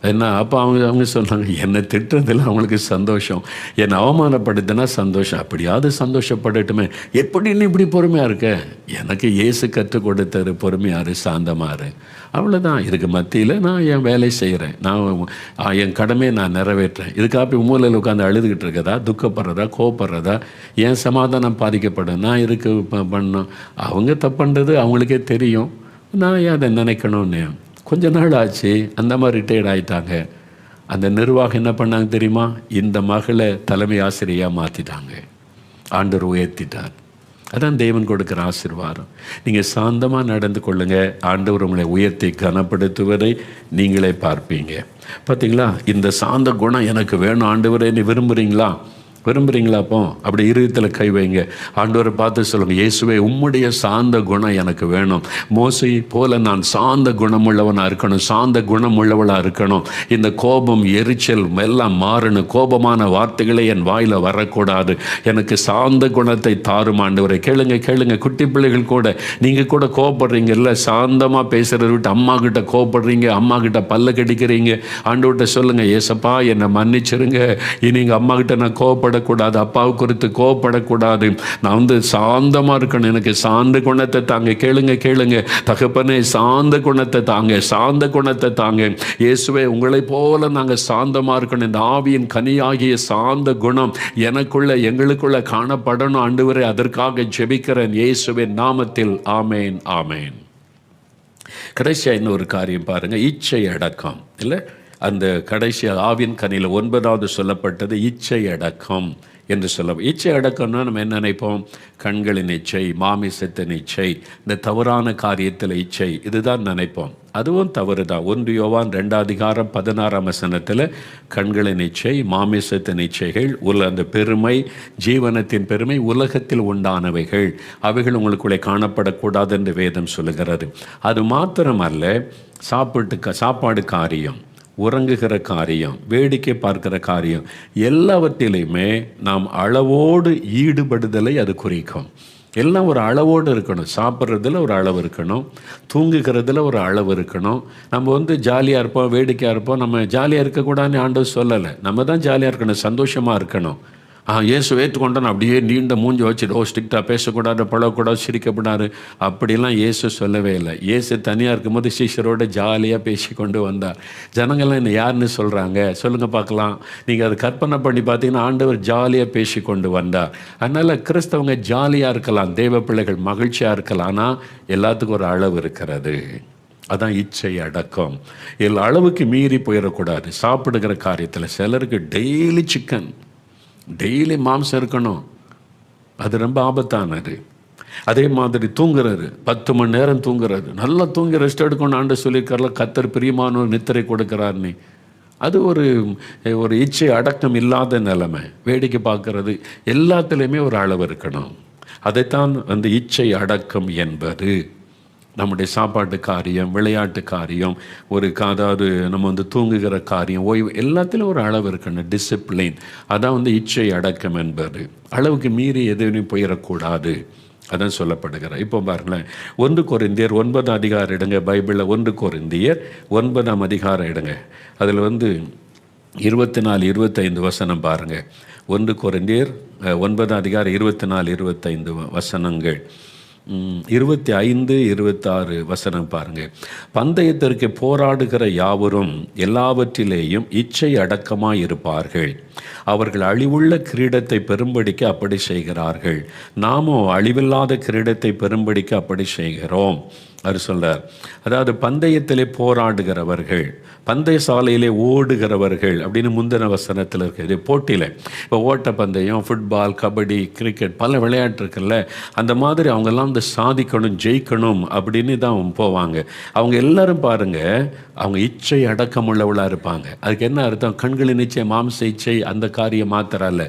என்ன அப்போ அவங்க சொன்னாங்க, என்னை திட்டுறதில் அவங்களுக்கு சந்தோஷம், என்னை அவமானப்படுத்தினா சந்தோஷம், அப்படியாவது சந்தோஷப்படட்டுமே. எப்படின்னு இப்படி பொறுமையாக இருக்க? எனக்கு இயேசு கற்றுக் கொடுத்தாரு, பொறுமையாரு, சாந்தமாரு, அவ்வளோதான். இதுக்கு மத்தியில் நான் என் வேலை செய்கிறேன், நான் என் கடமையை நான் நிறைவேற்றேன். இதுக்காக மூலையில் உட்காந்து அழுதுகிட்டு இருக்கதா, துக்கப்படுறதா, கோவப்படுறதா? என் சமாதானம் பாதிக்கப்படும், நான் இருக்கு பண்ணோம். அவங்க தப்புன்றது அவங்களுக்கே தெரியும், நான் ஏன் அதை நினைக்கணும்னு. கொஞ்ச நாள் ஆச்சு, அந்த மாதிரி ரிட்டையர்ட் ஆகிட்டாங்க. அந்த நிர்வாகம் என்ன பண்ணாங்க தெரியுமா? இந்த மகளை தலைமை ஆசிரியராக மாற்றிட்டாங்க. ஆண்டவர் உயர்த்திட்டார். அதான் தேவன் கொடுக்குற ஆசீர்வாதம். நீங்கள் சாந்தமாக நடந்து கொள்ளுங்கள், ஆண்டவர் உங்களை உயர்த்தி கனப்படுத்துவதை நீங்களே பார்ப்பீங்க. பார்த்தீங்களா? இந்த சாந்த குணம் எனக்கு வேணும் ஆண்டவரேன்னு விரும்புகிறீங்களா? அப்படி இருதயத்தில் கை வைங்க. ஆண்டவரை பார்த்து சொல்லுங்கள், இயேசுவே உம்முடைய சாந்த குணம் எனக்கு வேணும். மோசையை போல நான் சாந்த குணமுள்ளவனாக இருக்கணும், சாந்த குணமுள்ளவளாக இருக்கணும். இந்த கோபம், எரிச்சல் எல்லாம் மாறணும். கோபமான வார்த்தைகளே என் வாயில் வரக்கூடாது. எனக்கு சாந்த குணத்தை தாரும் ஆண்டவரை. கேளுங்க. குட்டி பிள்ளைகள் கூட, நீங்கள் கூட கோபப்படுறீங்க இல்லை? சாந்தமாக பேசுகிறத விட்டு அம்மா கிட்ட கோபப்படுறீங்க, அம்மா கிட்ட பல்ல கடிக்கிறீங்க. ஆண்டவர்கிட்ட சொல்லுங்கள், ஏசப்பா என்னை மன்னிச்சிருங்க, இனி எங்கள் அம்மா கிட்ட நான் கோபப்படக்கூடாது, அப்பாவை குறித்து கோவப்படக்கூடாது, நான் சாந்தமாக இருக்கணும், எனக்கு சாந்த குணத்தை தாங்க. கேளுங்க தகப்பனே, சாந்த குணத்தை தாங்க. இயேசுவே உங்களை போல நாங்கள் சாந்தமாக இருக்கணும். இந்த ஆவியின் கனியாகிய சாந்த குணம் எங்களுக்குள்ள காணப்படணும் ஆண்டவரே. அதற்காக ஜெபிக்கிறேன் இயேசுவின் நாமத்தில். ஆமேன். கடைசியாக இன்னொரு காரியம் பாருங்கள், இச்சை அடக்கம். இல்லை, அந்த கடைசி ஆவின் கனியில் 9வது சொல்லப்பட்டது இச்சை அடக்கம் என்று சொல்ல. இச்சை அடக்கம்னா நம்ம என்ன நினைப்போம்? கண்களின் இச்சை, மாமிசத்தின் இச்சை, இந்த தவறான காரியத்தில் இச்சை, இதுதான் நினைப்போம். அதுவும் தவறு தான். 1 யோவான் 2:16 கண்களின் இச்சை, மாமிசத்தின் இச்சைகள், அந்த பெருமை, ஜீவனத்தின் பெருமை உலகத்தில் உண்டானவைகள், அவைகள் உங்களுக்குள்ளே காணப்படக்கூடாது என்று வேதம் சொல்லுகிறது. அது மாத்திரமல்ல, சாப்பாடு காரியம், உறங்குகிற காரியம், வேடிக்கை பார்க்கிற காரியம், எல்லாவற்றிலையுமே நாம் அளவோடு ஈடுபடுதலை அது குறிக்கும். எல்லாம் ஒரு அளவோடு இருக்கணும். சாப்பிட்றதுல ஒரு அளவு இருக்கணும், தூங்குகிறதுல ஒரு அளவு இருக்கணும். நம்ம ஜாலியாக இருப்போம், வேடிக்கையாக இருப்போம். நம்ம ஜாலியாக இருக்கக்கூடாதுன்னு ஆண்டவர் சொல்லலை. நம்ம தான் ஜாலியாக இருக்கணும், சந்தோஷமாக இருக்கணும். இயேசு ஏற்றுக்கொண்டான் அப்படியே நீண்ட மூஞ்சி வச்சுட்டு ஸ்ட்ரிக்டாக பேசக்கூடாது, பழகக்கூடாது, சிரிக்கப்படாது, அப்படிலாம் இயேசு சொல்லவே இல்லை. இயேசு தனியாக இருக்கும்போது சீஷரோடு ஜாலியாக பேசி கொண்டு வந்தார். ஜனங்கள்லாம் என்ன யாருன்னு சொல்கிறாங்க சொல்லுங்கள் பார்க்கலாம். நீங்கள் அதை கற்பனை பண்ணி பார்த்தீங்கன்னா ஆண்டவர் ஜாலியாக பேசி கொண்டு வந்தார். அதனால் கிறிஸ்தவங்க ஜாலியாக இருக்கலாம், தேவ பிள்ளைகள் மகிழ்ச்சியாக இருக்கலாம். ஆனால் எல்லாத்துக்கும் ஒரு அளவு இருக்கிறது. அதான் இச்சை அடக்கம். அளவுக்கு மீறி போயிடக்கூடாது. சாப்பிடுகிற காரியத்தில் சிலருக்கு டெய்லி சிக்கன், டெய்லி மாம்சம் இருக்கணும், அது ரொம்ப ஆபத்தானது. அதே மாதிரி தூங்குறது, 10 மணி நேரம் தூங்குறது, நல்லா தூங்கி ரெஸ்ட் எடுக்கணும் ஆண்டு சொல்லியிருக்காருல, கர்த்தர் பிரியமானவர் நித்திரை கொடுக்கிறார்னு. அது ஒரு இச்சை அடக்கம் இல்லாத நிலைமை. வேடிக்கை பார்க்கறது, எல்லாத்துலேயுமே ஒரு அளவு இருக்கணும். அதைத்தான் அந்த இச்சை அடக்கம் என்பது. நம்முடைய சாப்பாட்டு காரியம், விளையாட்டு காரியம், அதாவது நம்ம தூங்குகிற காரியம், ஓய்வு, எல்லாத்திலும் ஒரு அளவு இருக்கணும், டிசிப்ளின். அதான் இச்சை அடக்கம் என்பது. அளவுக்கு மீறி எதுவும் போயிடக்கூடாது, அதான் சொல்லப்படுகிற. இப்போ பாருங்களேன், 1 கொரிந்தியர் 9 எடுங்க. பைபிளில் 1 கொரிந்தியர் 9 எடுங்க. அதில் 24, 25 பாருங்கள். 1 கொரிந்தியர் 9 24, 25, 26 பாருங்கள். பந்தயத்திற்கு போராடுகிற யாவரும் எல்லாவற்றிலேயும் இச்சை அடக்கமாய் இருப்பார்கள். அவர்கள் அழிவுள்ள கிரீடத்தை பெறும்படிக்கு அப்படி செய்கிறார்கள், நாமோ அழிவில்லாத கிரீடத்தை பெறும்படிக்கு அப்படி செய்கிறோம். அவர் சொல்றார், அதாவது பந்தயத்திலே போராடுகிறவர்கள், பந்தய சாலையிலே ஓடுகிறவர்கள் அப்படின்னு முந்தின வசனத்தில் இருக்குது. போட்டியில் இப்போ ஓட்ட பந்தயம், ஃபுட்பால், கபடி, கிரிக்கெட், பல விளையாட்டு இருக்குல்ல, அந்த மாதிரி அவங்கெல்லாம் வந்து சாதிக்கணும், ஜெயிக்கணும் அப்படின்னு தான் போவாங்க. அவங்க எல்லாரும் பாருங்கள், அவங்க இச்சை அடக்கமுள்ளவளாக இருப்பாங்க. அதுக்கு என்ன அர்த்தம்? கண்களின் இச்சை, மாம்ச இச்சை, அந்த காரியம் மாத்திரல்ல,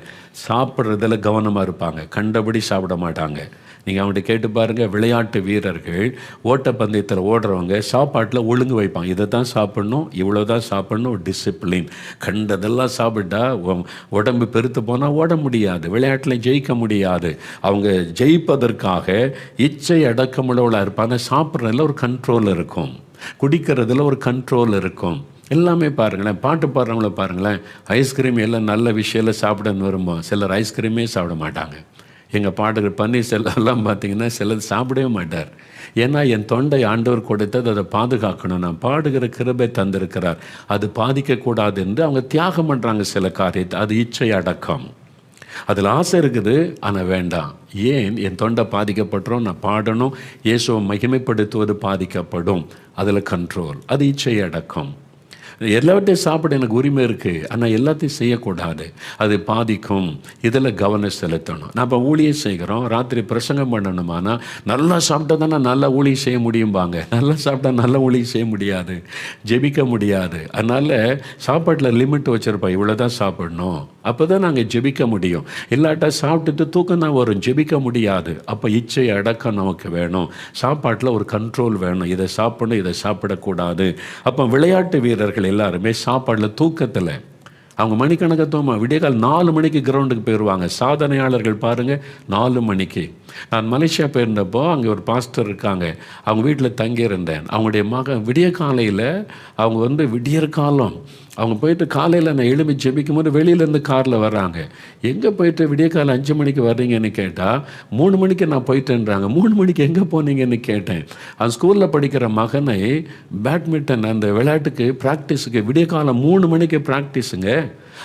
சாப்பிட்றதுல கவனமாக இருப்பாங்க, கண்டபடி சாப்பிட மாட்டாங்க. நீங்கள் அவங்கள்ட்ட கேட்டு பாருங்கள், விளையாட்டு வீரர்கள் ஓட்டப்பந்தயத்தில் ஓடுறவங்க சாப்பாட்டில் ஒழுங்கு வைப்பாங்க. இதை தான் சாப்பிட்ணும், இவ்வளோ தான் சாப்பிட்ணும், டிசிப்ளின். கண்டதெல்லாம் சாப்பிட்டா உடம்பு பெருத்து போனால் ஓட முடியாது, விளையாட்டில் ஜெயிக்க முடியாது. அவங்க ஜெயிப்பதற்காக இச்சை அடக்கமுள்ளவளாக இருப்பாங்க. சாப்பிட்றதுல ஒரு கண்ட்ரோல் இருக்கும், குடிக்கிறதுல ஒரு கண்ட்ரோல் இருக்கும். எல்லாமே பாருங்களேன், பாட்டு பாடுறவங்கள பாருங்களேன், ஐஸ்கிரீம் எல்லாம் நல்ல விஷயம் சாப்பிடன்னு வரும்போது சிலர் ஐஸ்கிரீமே சாப்பிட மாட்டாங்க. எங்கள் பாடுகிற பன்னீர்செல்வம் பார்த்தீங்கன்னா சிலது சாப்பிடவே மாட்டார். ஏன்னா என் தொண்டை ஆண்டவர் கொடுத்தது, அதை பாதுகாக்கணும், நான் பாடுகிற கிருபை தந்திருக்கிறார், அது பாதிக்கக்கூடாது என்று அவங்க தியாகம் பண்ணுறாங்க சில காரியத்தை. அது இச்சை அடக்கம். அதில் ஆசை இருக்குது, ஆனால் வேண்டாம். ஏன்? என் தொண்டை பாதிக்கப்பட்டுரும், நான் பாடணும், இயேசுவை மகிமைப்படுத்துவது பாதிக்கப்படும். அதில் கண்ட்ரோல், அது இச்சை அடக்கம். எல்லாத்தையும் சாப்பிட எனக்கு உரிமை இருக்குது, ஆனால் எல்லாத்தையும் செய்யக்கூடாது, அது பாதிக்கும். இதில் கவனம் செலுத்தணும். நான் இப்போ ஊழியம் செய்கிறோம், ராத்திரி பிரசங்கம் பண்ணணுமானா நல்லா சாப்பிட்டா தானே நல்லா ஊழியம் செய்ய முடியும்பாங்க. நல்லா சாப்பிட்டா நல்லா ஊழியம் செய்ய முடியாது, ஜெபிக்க முடியாது. அதனால் சாப்பாட்டில் லிமிட் வச்சுருப்போம், இவ்வளோ தான் சாப்பிடணும், அப்போ தான் நாங்கள் ஜெபிக்க முடியும். இல்லாட்டா சாப்பிட்டுட்டு தூக்கம் தான் வரும், ஜெபிக்க முடியாது. அப்போ இச்சை அடக்கம் நமக்கு வேணும், சாப்பாட்டில் ஒரு கண்ட்ரோல் வேணும், இதை சாப்பிடணும், இதை சாப்பிடக்கூடாது. அப்போ விளையாட்டு வீரர்கள் எல்லாருமே சாப்பாடில், தூக்கத்தில் அவங்க மணிக்கணக்காக தூமா, விடியகால் 4 மணிக்கு கிரவுண்டுக்கு போயிடுவாங்க. சாதனையாளர்கள் பாருங்கள், 4 மணிக்கு. நான் மலேசியா போயிருந்தப்போ அங்கே ஒரு பாஸ்டர் இருக்காங்க, அவங்க வீட்டில் தங்கியிருந்தேன். அவங்களுடைய மகன் விடிய காலையில் அவங்க வந்து விடியற்காலம் அவங்க போயிட்டு காலையில் நான் எழுப்பி ஜெபிக்கும் போது வெளியிலேருந்து காரில் வர்றாங்க. எங்கே போயிட்டு விடிய காலம் 5 மணிக்கு வர்றீங்கன்னு கேட்டால் 3 மணிக்கு நான் போயிட்டேன்றாங்க. 3 மணிக்கு எங்கே போனீங்கன்னு கேட்டேன். அந்த ஸ்கூலில் படிக்கிற மகனை பேட்மிண்டன் அந்த விளையாட்டுக்கு ப்ராக்டிஸுக்கு விடிய காலம் 3 மணிக்கு ப்ராக்டிஸுங்க.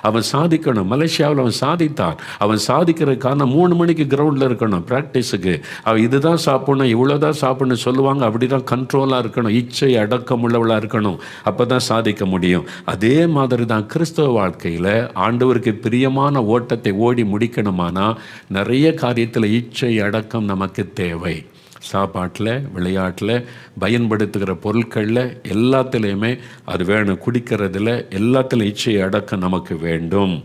அவன் சாதிக்கணும். மலேசியாவில் அவன் சாதித்தான். அவன் சாதிக்கிறதுக்கான 3 மணிக்கு கிரவுண்டில் இருக்கணும் ப்ராக்டிஸுக்கு. அவன் இதுதான் சாப்பிடணும், இவ்வளோதான் சாப்பிடணும் சொல்லுவாங்க. அப்படி தான் கண்ட்ரோலாக இருக்கணும், இச்சை அடக்கமுள்ளவளாக இருக்கணும், அப்போ தான் சாதிக்க முடியும். அதே மாதிரி தான் கிறிஸ்தவ வாழ்க்கையில் ஆண்டவருக்கு பிரியமான ஓட்டத்தை ஓடி முடிக்கணுமானா நிறைய காரியத்தில் இச்சை அடக்கம் நமக்கு தேவை. சாப்பாட்டில், விளையாட்டில், பயன்படுத்துகிற பொருட்களில் எல்லாத்துலேயுமே அது வேணும். குடிக்கிறதுல எல்லாத்துலையும் இச்சை அடக்கம் நமக்கு வேண்டும்.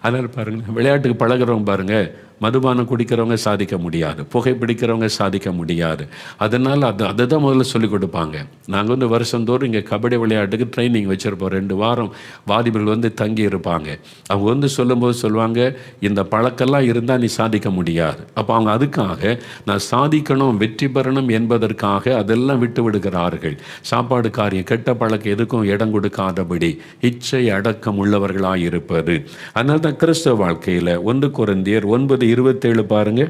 அதனால் பாருங்கள், விளையாட்டுக்கு பழகிறவங்க பாருங்கள், மதுபானம் குடிக்கிறவங்க சாதிக்க முடியாது, புகைப்பிடிக்கிறவங்க சாதிக்க முடியாது. அதனால் அதை தான் முதல்ல சொல்லிக் கொடுப்பாங்க. நாங்கள் வந்து வருஷந்தோறும் இங்கே கபடி விளையாட்டுக்கு ட்ரைனிங் வச்சுருப்போம். 2 வாரம் வாலிபர்கள் வந்து தங்கி இருப்பாங்க. அவங்க வந்து சொல்லும்போது சொல்லுவாங்க, இந்த பழக்கெல்லாம் இருந்தால் நீ சாதிக்க முடியாது. அப்போ அவங்க அதுக்காக நான் சாதிக்கணும், வெற்றி பெறணும் என்பதற்காக அதெல்லாம் விட்டு விடுகிறார்கள். சாப்பாடு காரியம், கெட்ட பழக்கம் எதுக்கும் இடம் கொடுக்காதபடி இச்சை அடக்கம் உள்ளவர்களாக இருப்பது. அதனால தான் கிறிஸ்தவ வாழ்க்கையில் 1 கொரிந்தியர் 9:27 பாருங்க,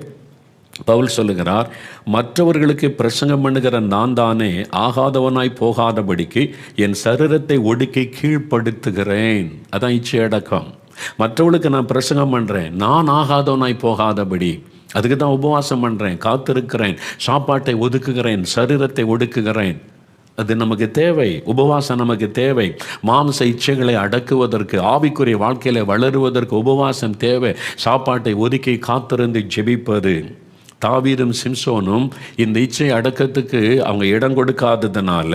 பவுல் சொல்லுகிறார், மற்றவர்களுக்கு பிரசங்கம் பண்ணுகிற நான் தானே ஆகாதவனாய் போகாதபடிக்கு என் சரீரத்தை ஒடுக்கி கீழ்ப்படுத்துகிறேன். அதான் இச்சை அடக்கம். மற்றவர்களுக்கு நான் பிரசங்கம் பண்ணுறேன், நான் ஆகாதவனாய் போகாதபடி. அதுக்கு தான் உபவாசம் பண்ணுறேன், காத்திருக்கிறேன், சாப்பாட்டை ஒதுக்குகிறேன், சரீரத்தை ஒடுக்குகிறேன். அது நமக்கு தேவை. உபவாசம் நமக்கு தேவை. மாம்ச இச்சைகளை அடக்குவதற்கு, ஆவிக்குரிய வாழ்க்கையில் வளருவதற்கு உபவாசம் தேவை. சாப்பாட்டை ஒதுக்கி காத்திருந்து ஜெபிப்பது. தாவீதும் சிம்சோனும் இந்த இச்சை அடக்கத்துக்கு அவங்க இடம் கொடுக்காததுனால,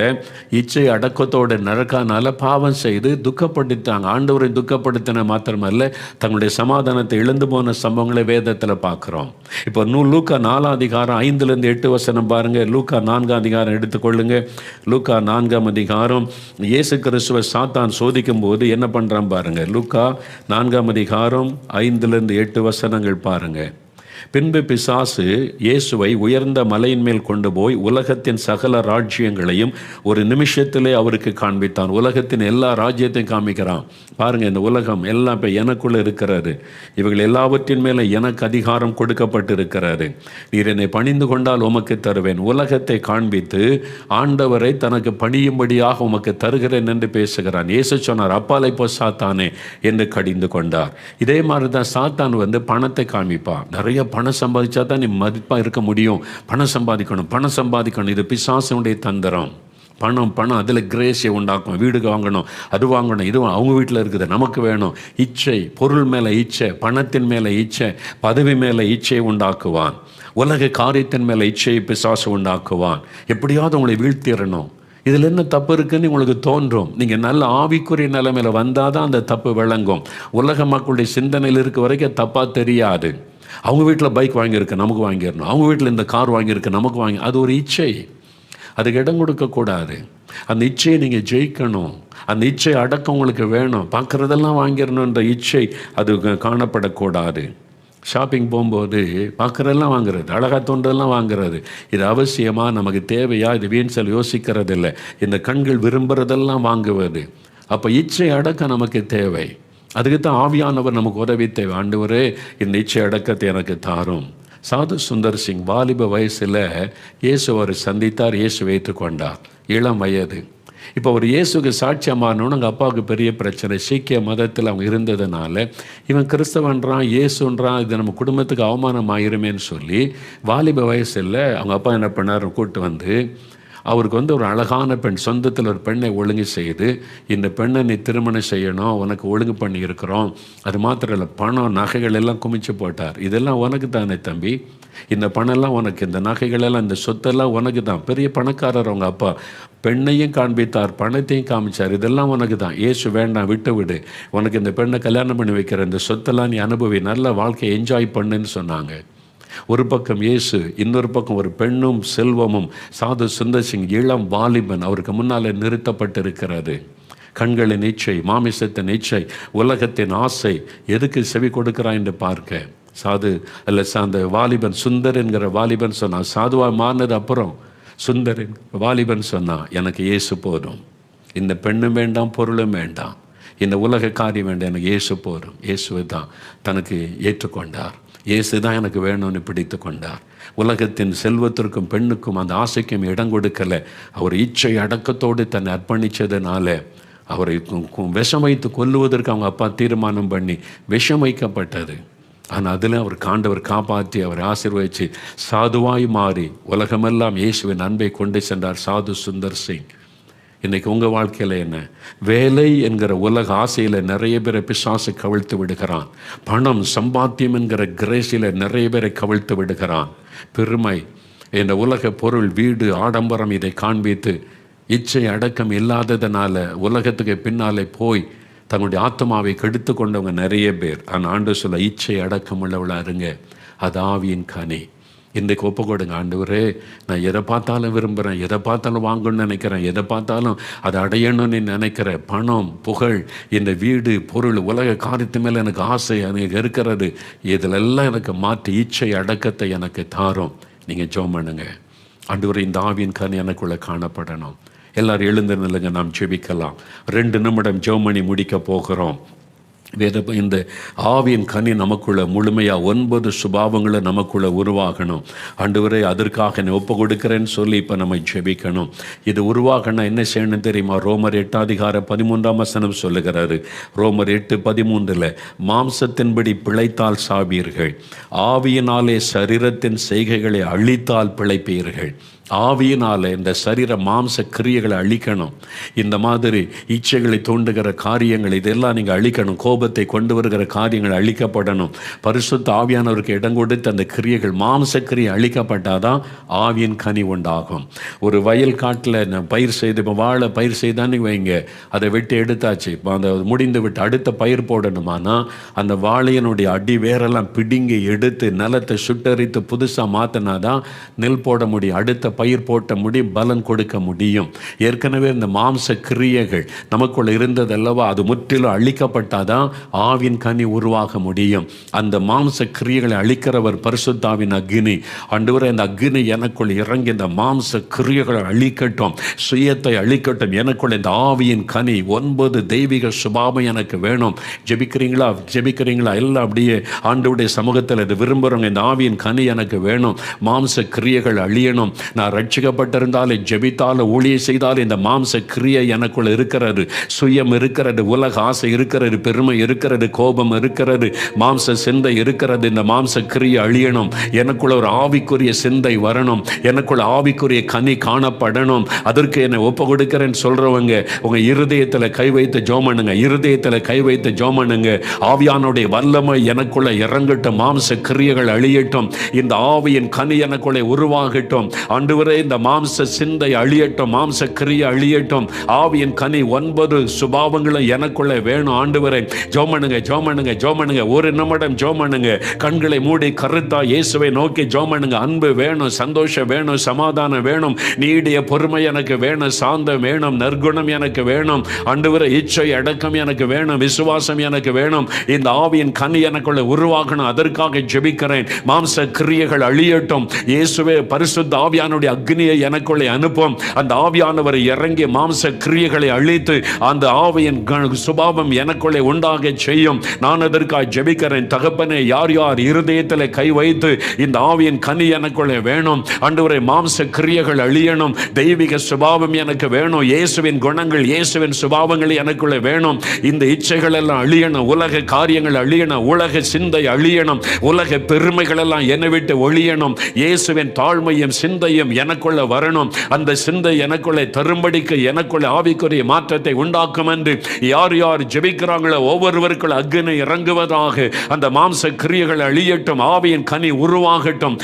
இச்சை அடக்கத்தோடு நடக்காதனால பாவம் செய்து துக்கப்படுத்தாங்க. ஆண்டவரை துக்கப்படுத்தின மாத்திரமல்ல, தங்களுடைய சமாதானத்தை இழந்து போன சம்பவங்களை வேதத்தில் பார்க்குறோம். இப்போ லூக்கா 4 அதிகாரம் 5-8 வசனம் பாருங்கள். லூக்கா 4 அதிகாரம் எடுத்துக்கொள்ளுங்க. லூக்கா 4 அதிகாரம் இயேசு கிறிஸ்துவை சாத்தான் சோதிக்கும் போது என்ன பண்ணுறான் பாருங்கள். லூக்கா 4 அதிகாரம் 5-8 வசனங்கள் பாருங்கள். பின்பு பிசாசு இயேசுவை உயர்ந்த மலையின் மேல் கொண்டு போய் உலகத்தின் சகல ராஜ்யங்களையும் ஒரு நிமிஷத்திலே அவருக்கு காண்பித்தான். உலகத்தின் எல்லா ராஜ்யத்தையும் காமிக்கிறான். பாருங்க, இந்த உலகம் எல்லாம் இப்போ எனக்குள்ள இருக்கிறாரு. இவர்கள் எல்லாவற்றின் மேலே எனக்கு அதிகாரம் கொடுக்கப்பட்டு இருக்கிறாரு. நீர் என்னை பணிந்து கொண்டால் உமக்கு தருவேன். உலகத்தை காண்பித்து ஆண்டவரை தனக்கு பணியும்படியாக உமக்கு தருகிறேன் என்று பேசுகிறான். இயேசு சொன்னார், அப்பாலை போ சாத்தானே என்று கடிந்து கொண்டார். இதே மாதிரி தான் சாத்தான் பணத்தை காமிப்பான். நிறைய பணம் சம்பாதிச்சா தான் நீ மதிப்பாக இருக்க முடியும். பணம் சம்பாதிக்கணும். இது பிசாசுடைய தந்திரம். பணம் அதில் கிரேஸை உண்டாக்கும். வீடு வாங்கணும், அது வாங்கணும், இது அவங்க வீட்டில் இருக்குது, நமக்கு வேணும். இச்சை, பொருள் மேலே இச்சை, பணத்தின் மேலே இச்சை, பதவி மேலே இச்சையை உண்டாக்குவான். உலக காரியத்தின் மேலே இச்சையை பிசாசு உண்டாக்குவான். எப்படியாவது உங்களை வீழ்த்திடணும். இதில் என்ன தப்பு இருக்குன்னு உங்களுக்கு தோன்றும். நீங்கள் நல்ல ஆவிக்குரிய நிலைமையில் வந்தால் தான் அந்த தப்பு விளங்கும். உலக மக்களுடைய சிந்தனையில் இருக்க வரைக்கும் தப்பாக தெரியாது. அவங்க வீட்டில் பைக் வாங்கியிருக்கு, நமக்கு வாங்கிடணும். அவங்க வீட்டில் இந்த கார் வாங்கியிருக்கு, நமக்கு வாங்கி. அது ஒரு இச்சை. அதுக்கு இடம் கொடுக்கக்கூடாது. அந்த இச்சையை நீங்கள் ஜெயிக்கணும். அந்த இச்சை அடக்கம் உங்களுக்கு வேணும். பார்க்குறதெல்லாம் வாங்கிடணுன்ற இச்சை அது காணப்படக்கூடாது. ஷாப்பிங் போகும்போது பார்க்குறதெல்லாம் வாங்குறது, அழகாக தோன்றதெல்லாம் வாங்குறது, இது அவசியமாக நமக்கு தேவையா, இது வீண் செல் யோசிக்கிறது இல்லை. இந்த கண்கள் விரும்புகிறதெல்லாம் வாங்குவது. அப்போ இச்சை அடக்கம் நமக்கு தேவை. அதுக்கு தான் ஆவியானவர் நமக்கு உதவி தேவை. ஆண்டவரே, இந்த இச்சை அடக்கத்தை எனக்கு தாரும். சாது சுந்தர் சிங் வாலிப வயசில் இயேசு அவர் சந்தித்தார். இயேசு வைத்துக்கொண்டார். இளம் வயது. இப்போ ஒரு இயேசுக்கு சாட்சியாக மாறணும்னு அவங்க அப்பாவுக்கு பெரிய பிரச்சனை. சீக்கிய மதத்தில் அவங்க இருந்ததுனால இவன் கிறிஸ்தவன்றான், இயேசுன்றான், இது நம்ம குடும்பத்துக்கு அவமானம் ஆயிருமேன்னு சொல்லி வாலிப வயசில் அவங்க அப்பா என்ன பண்ணார், கூப்பிட்டு வந்து அவருக்கு ஒரு அழகான பெண், சொந்தத்தில் ஒரு பெண்ணை ஒழுங்கு செய்து, இந்த பெண்ணை நீ திருமணம் செய்யணும், உனக்கு ஒழுங்கு பண்ணி இருக்கிறோம். அது மாத்திரம் இல்லை, பணம் நகைகள் எல்லாம் குமிச்சு போட்டார். இதெல்லாம் உனக்கு தானே தம்பி, இந்த பணம்லாம் உனக்கு, இந்த நகைகளெல்லாம், இந்த சொத்தெல்லாம் உனக்கு தான். பெரிய பணக்காரர் அவங்க அப்பா. பெண்ணையும் காண்பித்தார், பணத்தையும் காமிச்சார். இதெல்லாம் உனக்கு தான். இயேசு வேண்டாம், விட்டு விடு, உனக்கு இந்த பெண்ணை கல்யாணம் பண்ணி வைக்கிற, இந்த சொத்தெல்லாம் நீ அனுபவி, நல்ல வாழ்க்கையை என்ஜாய் பண்ணுன்னு சொன்னாங்க. ஒரு பக்கம் இயேசு, இன்னொரு பக்கம் ஒரு பெண்ணும் செல்வமும். சாது சுந்தர் சிங் இளம் வாலிபன், அவருக்கு முன்னால் நிறுத்தப்பட்டிருக்கிறது. கண்களின் இச்சை, மாமிசத்தின் இச்சை, உலகத்தின் ஆசை, எதுக்கு செவி கொடுக்கிறான் என்று பார்க்க அந்த வாலிபன், சுந்தர் என்கிற வாலிபன் சொன்னான். சாதுவாக மாறினது அப்புறம் சுந்தரின் வாலிபன் சொன்னான், எனக்கு இயேசு போதும், இந்த பெண்ணும் வேண்டாம், பொருளும் வேண்டாம், இந்த உலக காரியம் வேண்டாம், எனக்கு இயேசு போதும். இயேசுவை தான் தனக்கு ஏற்றுக்கொண்டார். இயேசு தான் எனக்கு வேணும்னு பிடித்து கொண்டார். உலகத்தின் செல்வத்திற்கும் பெண்ணுக்கும் அந்த ஆசைக்கும் இடம் கொடுக்கலை. அவர் இச்சை அடக்கத்தோடு தன்னை அர்ப்பணித்ததுனால அவரை விஷம் வைத்து கொல்லுவதற்கு அவங்க அப்பா தீர்மானம் பண்ணி விஷம் வைக்கப்பட்டது. ஆனால் அதில் அவர் காண்டவர் காப்பாற்றி அவரை ஆசீர்வதித்து சாதுவாய் மாறி உலகமெல்லாம் இயேசுவின் அன்பை கொண்டு சென்றார் சாது சுந்தர் சிங். இன்றைக்கி உங்கள் வாழ்க்கையில் என்ன? வேலை என்கிற உலக ஆசையில் நிறைய பேரை பிசாசு கவிழ்த்து விடுகிறான். பணம், சம்பாத்தியம் என்கிற கிரேஸில் நிறைய பேரை கவிழ்த்து விடுகிறான். பெருமை, இந்த உலக பொருள், வீடு, ஆடம்பரம், இதை காண்பித்து இச்சை அடக்கம் இல்லாததுனால உலகத்துக்கு பின்னாலே போய் தங்களுடைய ஆத்மாவை கெடுத்து கொண்டவங்க நிறைய பேர். ஆனால் ஆண்டு சொல்ல, இச்சை அடக்கம் உள்ளவளாக இருங்க, அது ஆவியின் கனி. இன்றைக்கு ஒப்பு கொடுங்க. ஆண்டவரே, நான் எதை பார்த்தாலும் விரும்புகிறேன், எதை பார்த்தாலும் வாங்கணும்னு நினைக்கிறேன், எதை பார்த்தாலும் அதை அடையணும்னு நினைக்கிறேன். பணம், புகழ், இந்த வீடு, பொருள், உலக காரியத்து மேலே எனக்கு ஆசை எனக்கு இருக்கிறது. இதிலெல்லாம் எனக்கு மாற்றி இச்சை அடக்கத்தை எனக்கு தாரும். நீங்கள் ஜெபம் பண்ணுங்க. ஆண்டவரே, இந்த ஆவியின் கனி எனக்குள்ளே காணப்படணும். எல்லாரும் எழுந்து நில்லுங்க, நாம் ஜெபிக்கலாம். 2 நிமிடம் ஜெபம் பண்ணி முடிக்க போகிறோம். இந்த ஆவியின் கனி நமக்குள்ள முழுமையாக 9 சுபாவங்களை நமக்குள்ள உருவாகணும். ஆண்டவரே, அதற்காக நான் ஒப்பு கொடுக்கிறேன்னு சொல்லி இப்போ நம்ம ஜெபிக்கணும். இது உருவாகணும். என்ன செய்யணும் தெரியுமா? ரோமர் 8:13 சொல்லுகிறாரு. ரோமர் 8:13, மாம்சத்தின்படி பிழைத்தால் சாவீர்கள், ஆவியினாலே சரீரத்தின் செய்கைகளை அழித்தால் பிழைப்பீர்கள். ஆவியினால் இந்த சரீர மாம்ச கிரியைகளை அழிக்கணும். இந்த மாதிரி இச்சைகளை தூண்டுகிற காரியங்கள் இதெல்லாம் நீங்கள் அழிக்கணும். கோபத்தை கொண்டு வருகிற காரியங்கள் அழிக்கப்படணும். பரிசுத்த ஆவியானவருக்கு இடம் கொடுத்து அந்த கிரியைகள், மாம்ச கிரியை அழிக்கப்பட்டாதான் ஆவியின் கனி உண்டாகும். ஒரு வயல் காட்டில் பயிர் செய்து, இப்போ வாழை பயிர் செய்தான்னு வைங்க, அதை வெட்டி எடுத்தாச்சு, அந்த முடிந்து விட்டு அடுத்த பயிர் போடணுமானா அந்த வாழையினுடைய அடி வேரெல்லாம் பிடுங்கி எடுத்து நிலத்தை சுட்டரித்து புதுசாக மாற்றினாதான் நெல் போட முடியும். அடுத்த பயிர் போட்ட முடியும், பலன் கொடுக்க முடியும். ஏற்கனவே இந்த மாம்ச கிரியைகள் நமக்குள்ள இருந்தது அல்லவா, அது முற்றிலும் அழிக்கப்பட்டாதான் ஆவின் கனி உருவாக முடியும். அந்த மாம்ச கிரியைகளை அழிக்கிறவர் பரிசுத்தாவின் அக்கினி. ஆண்டவரே, அந்த அக்கினி எனக்குள் இறங்கி இந்த மாம்ச கிரியைகளை அழிக்கட்டும், சுயத்தை அழிக்கட்டும். எனக்குள்ள இந்த ஆவியின் கனி 9 தெய்வீக சுபாவம் எனக்கு வேணும். ஜெபிக்கிறீங்களா? எல்லாம் அப்படியே ஆண்டவருடைய சமூகத்தில் இது விரும்புகிறோங்க. இந்த ஆவியின் கனி எனக்கு வேணும். மாம்ச கிரியைகள் அழியணும். நான் ரட்சிக்கப்பட்டிருந்தாலே, ஜெபித்தாலும், ஊழியம் செய்தாலும் இந்த மாம்ச கிரியை எனக்குள்ள இருக்கிறது. சுயம் இருக்கிறது, உலக ஆசை இருக்கிறது, பெருமை இருக்கிறது, கோபம் இருக்கிறது, மாம்ச சிந்தை இருக்கிறது. இந்த மாம்ச கிரியை அழியணும். எனக்குள்ள ஒரு ஆவிக்குரிய சிந்தை வரணும். எனக்குள்ள ஆவிக்குரிய கனி காணப்படணும். அதற்கு என்னை ஒப்பு கொடுக்கிறேன்னு சொல்றவங்க உங்க இருதயத்தில் கை வைத்து ஜெபம் பண்ணுங்க. இருதயத்தில் கை வைத்து ஜெபம் பண்ணுங்க. ஆவியானுடைய வல்லமை எனக்குள்ள இறங்கட்டும். மாம்ச கிரியைகள் அழியட்டும். இந்த ஆவியின் கனி எனக்குள்ளே உருவாகட்டும். ஆண்டவரே, இந்த மாம்ச சிந்தை அழியட்டும், மாம்ச கிரியை அழியட்டும். ஆவியின் கனி 9 சுபாவங்களும் எனக்குள்ளே வேணும். ஆண்டவரே, ஜெபம் பண்ணுங்க. ஒரு நிமிடம் ஜெபம் பண்ணுங்க. கண்களை மூடி கருத்தா இயேசுவை நோக்கி ஜெபம் பண்ணுங்க. அன்பு வேணும், சந்தோஷம் வேணும், சமாதானம் வேணும், நீடிய பொறுமை எனக்கு வேணும், சாந்தம் வேணும், நற்குணம் எனக்கு வேணும். ஆண்டவரே, இச்சை அடக்கம் எனக்கு வேணும், விசுவாசம் எனக்கு வேணும். இந்த ஆவியின் கனி எனக்குள்ள உருவாகணும். அதற்காக ஜெபிக்கிறேன். மாம்ச கிரியைகள் அழியட்டும். இயேசுவே, பரிசுத்த ஆவியானுடைய அக்னியை எனக்குள்ளே அனுப்பும். அந்த ஆவியானவர் இறங்கி மாம்ச கிரியைகளை அழித்து அந்த ஆவியின் சுபாவம் எனக்குள்ளே உண்டாக செய்யும். நான் அதற்காக ஜெபிக்கிறேன். தகப்பனே, யார் யார் இருதயத்தில் கை வைத்து இந்த ஆவியின் கனி எனக்குள்ளே வேணும், ஆண்டவரே, மாம்ச கிரியைகள் அழியணும், தெய்வீக சுபாவம் எனக்கு வேணும், இயேசுவின் குணங்கள், இயேசுவின் சுபாவங்கள் எனக்குள்ளே வேணும். இந்த இச்சைகள் எல்லாம் அழியணும், உலக காரியங்கள் அழியணும், உலக சிந்தை அழியணும், உலக பெருமைகள் எல்லாம் என்னை விட்டு ஒழியணும். இயேசுவின் தாழ்மையும் சிந்தையும் எனக்குள்ள வரணும். அந்த சிந்தை எனக்குள்ளே தரும்படிக்கு எனக்குள்ள ஆவிக்குரிய மாற்றத்தை உண்டாக்கும் என்று யார் யார் ஜெபிக்கிறாங்களோ ஒவ்வொருவருக்குள்ள அக்கினி இறங்குவதாக. அந்த மாம்ச கிரியைகள் அழியட்டும். ஆவியின் கனி உருவாகட்டும்.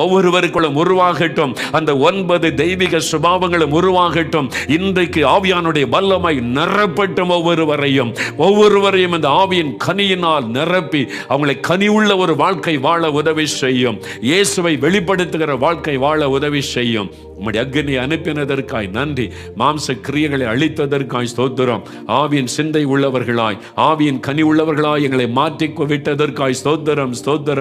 ஒவ்வொருவருக்குள்ளும் உருவாகட்டும். அந்த 9 தெய்வீக சுபாவங்களும் உருவாகட்டும். இன்றைக்கு ஆவியானுடைய வல்லமை நிரப்பட்டும். ஒவ்வொருவரையும் இந்த ஆவியின் கனியினால் நிரப்பி அவங்களை கனி உள்ள ஒரு வாழ்க்கை வாழ உதவி செய்யும். இயேசுவை வெளிப்படுத்துகிற வாழ்க்கை வாழ உதவி செய்யும். உம்முடைய அக்கினி அனுப்பினதற்காய் நன்றி. மாம்ச கிரியைகளை அழித்ததற்காய் ஸ்தோத்திரம். ஆவியின் சிந்தை உள்ளவர்களாய், ஆவியின் கனி உள்ளவர்களாய் எங்களை மாற்றி விட்டதற்காய் ஸ்தோத்திரம்.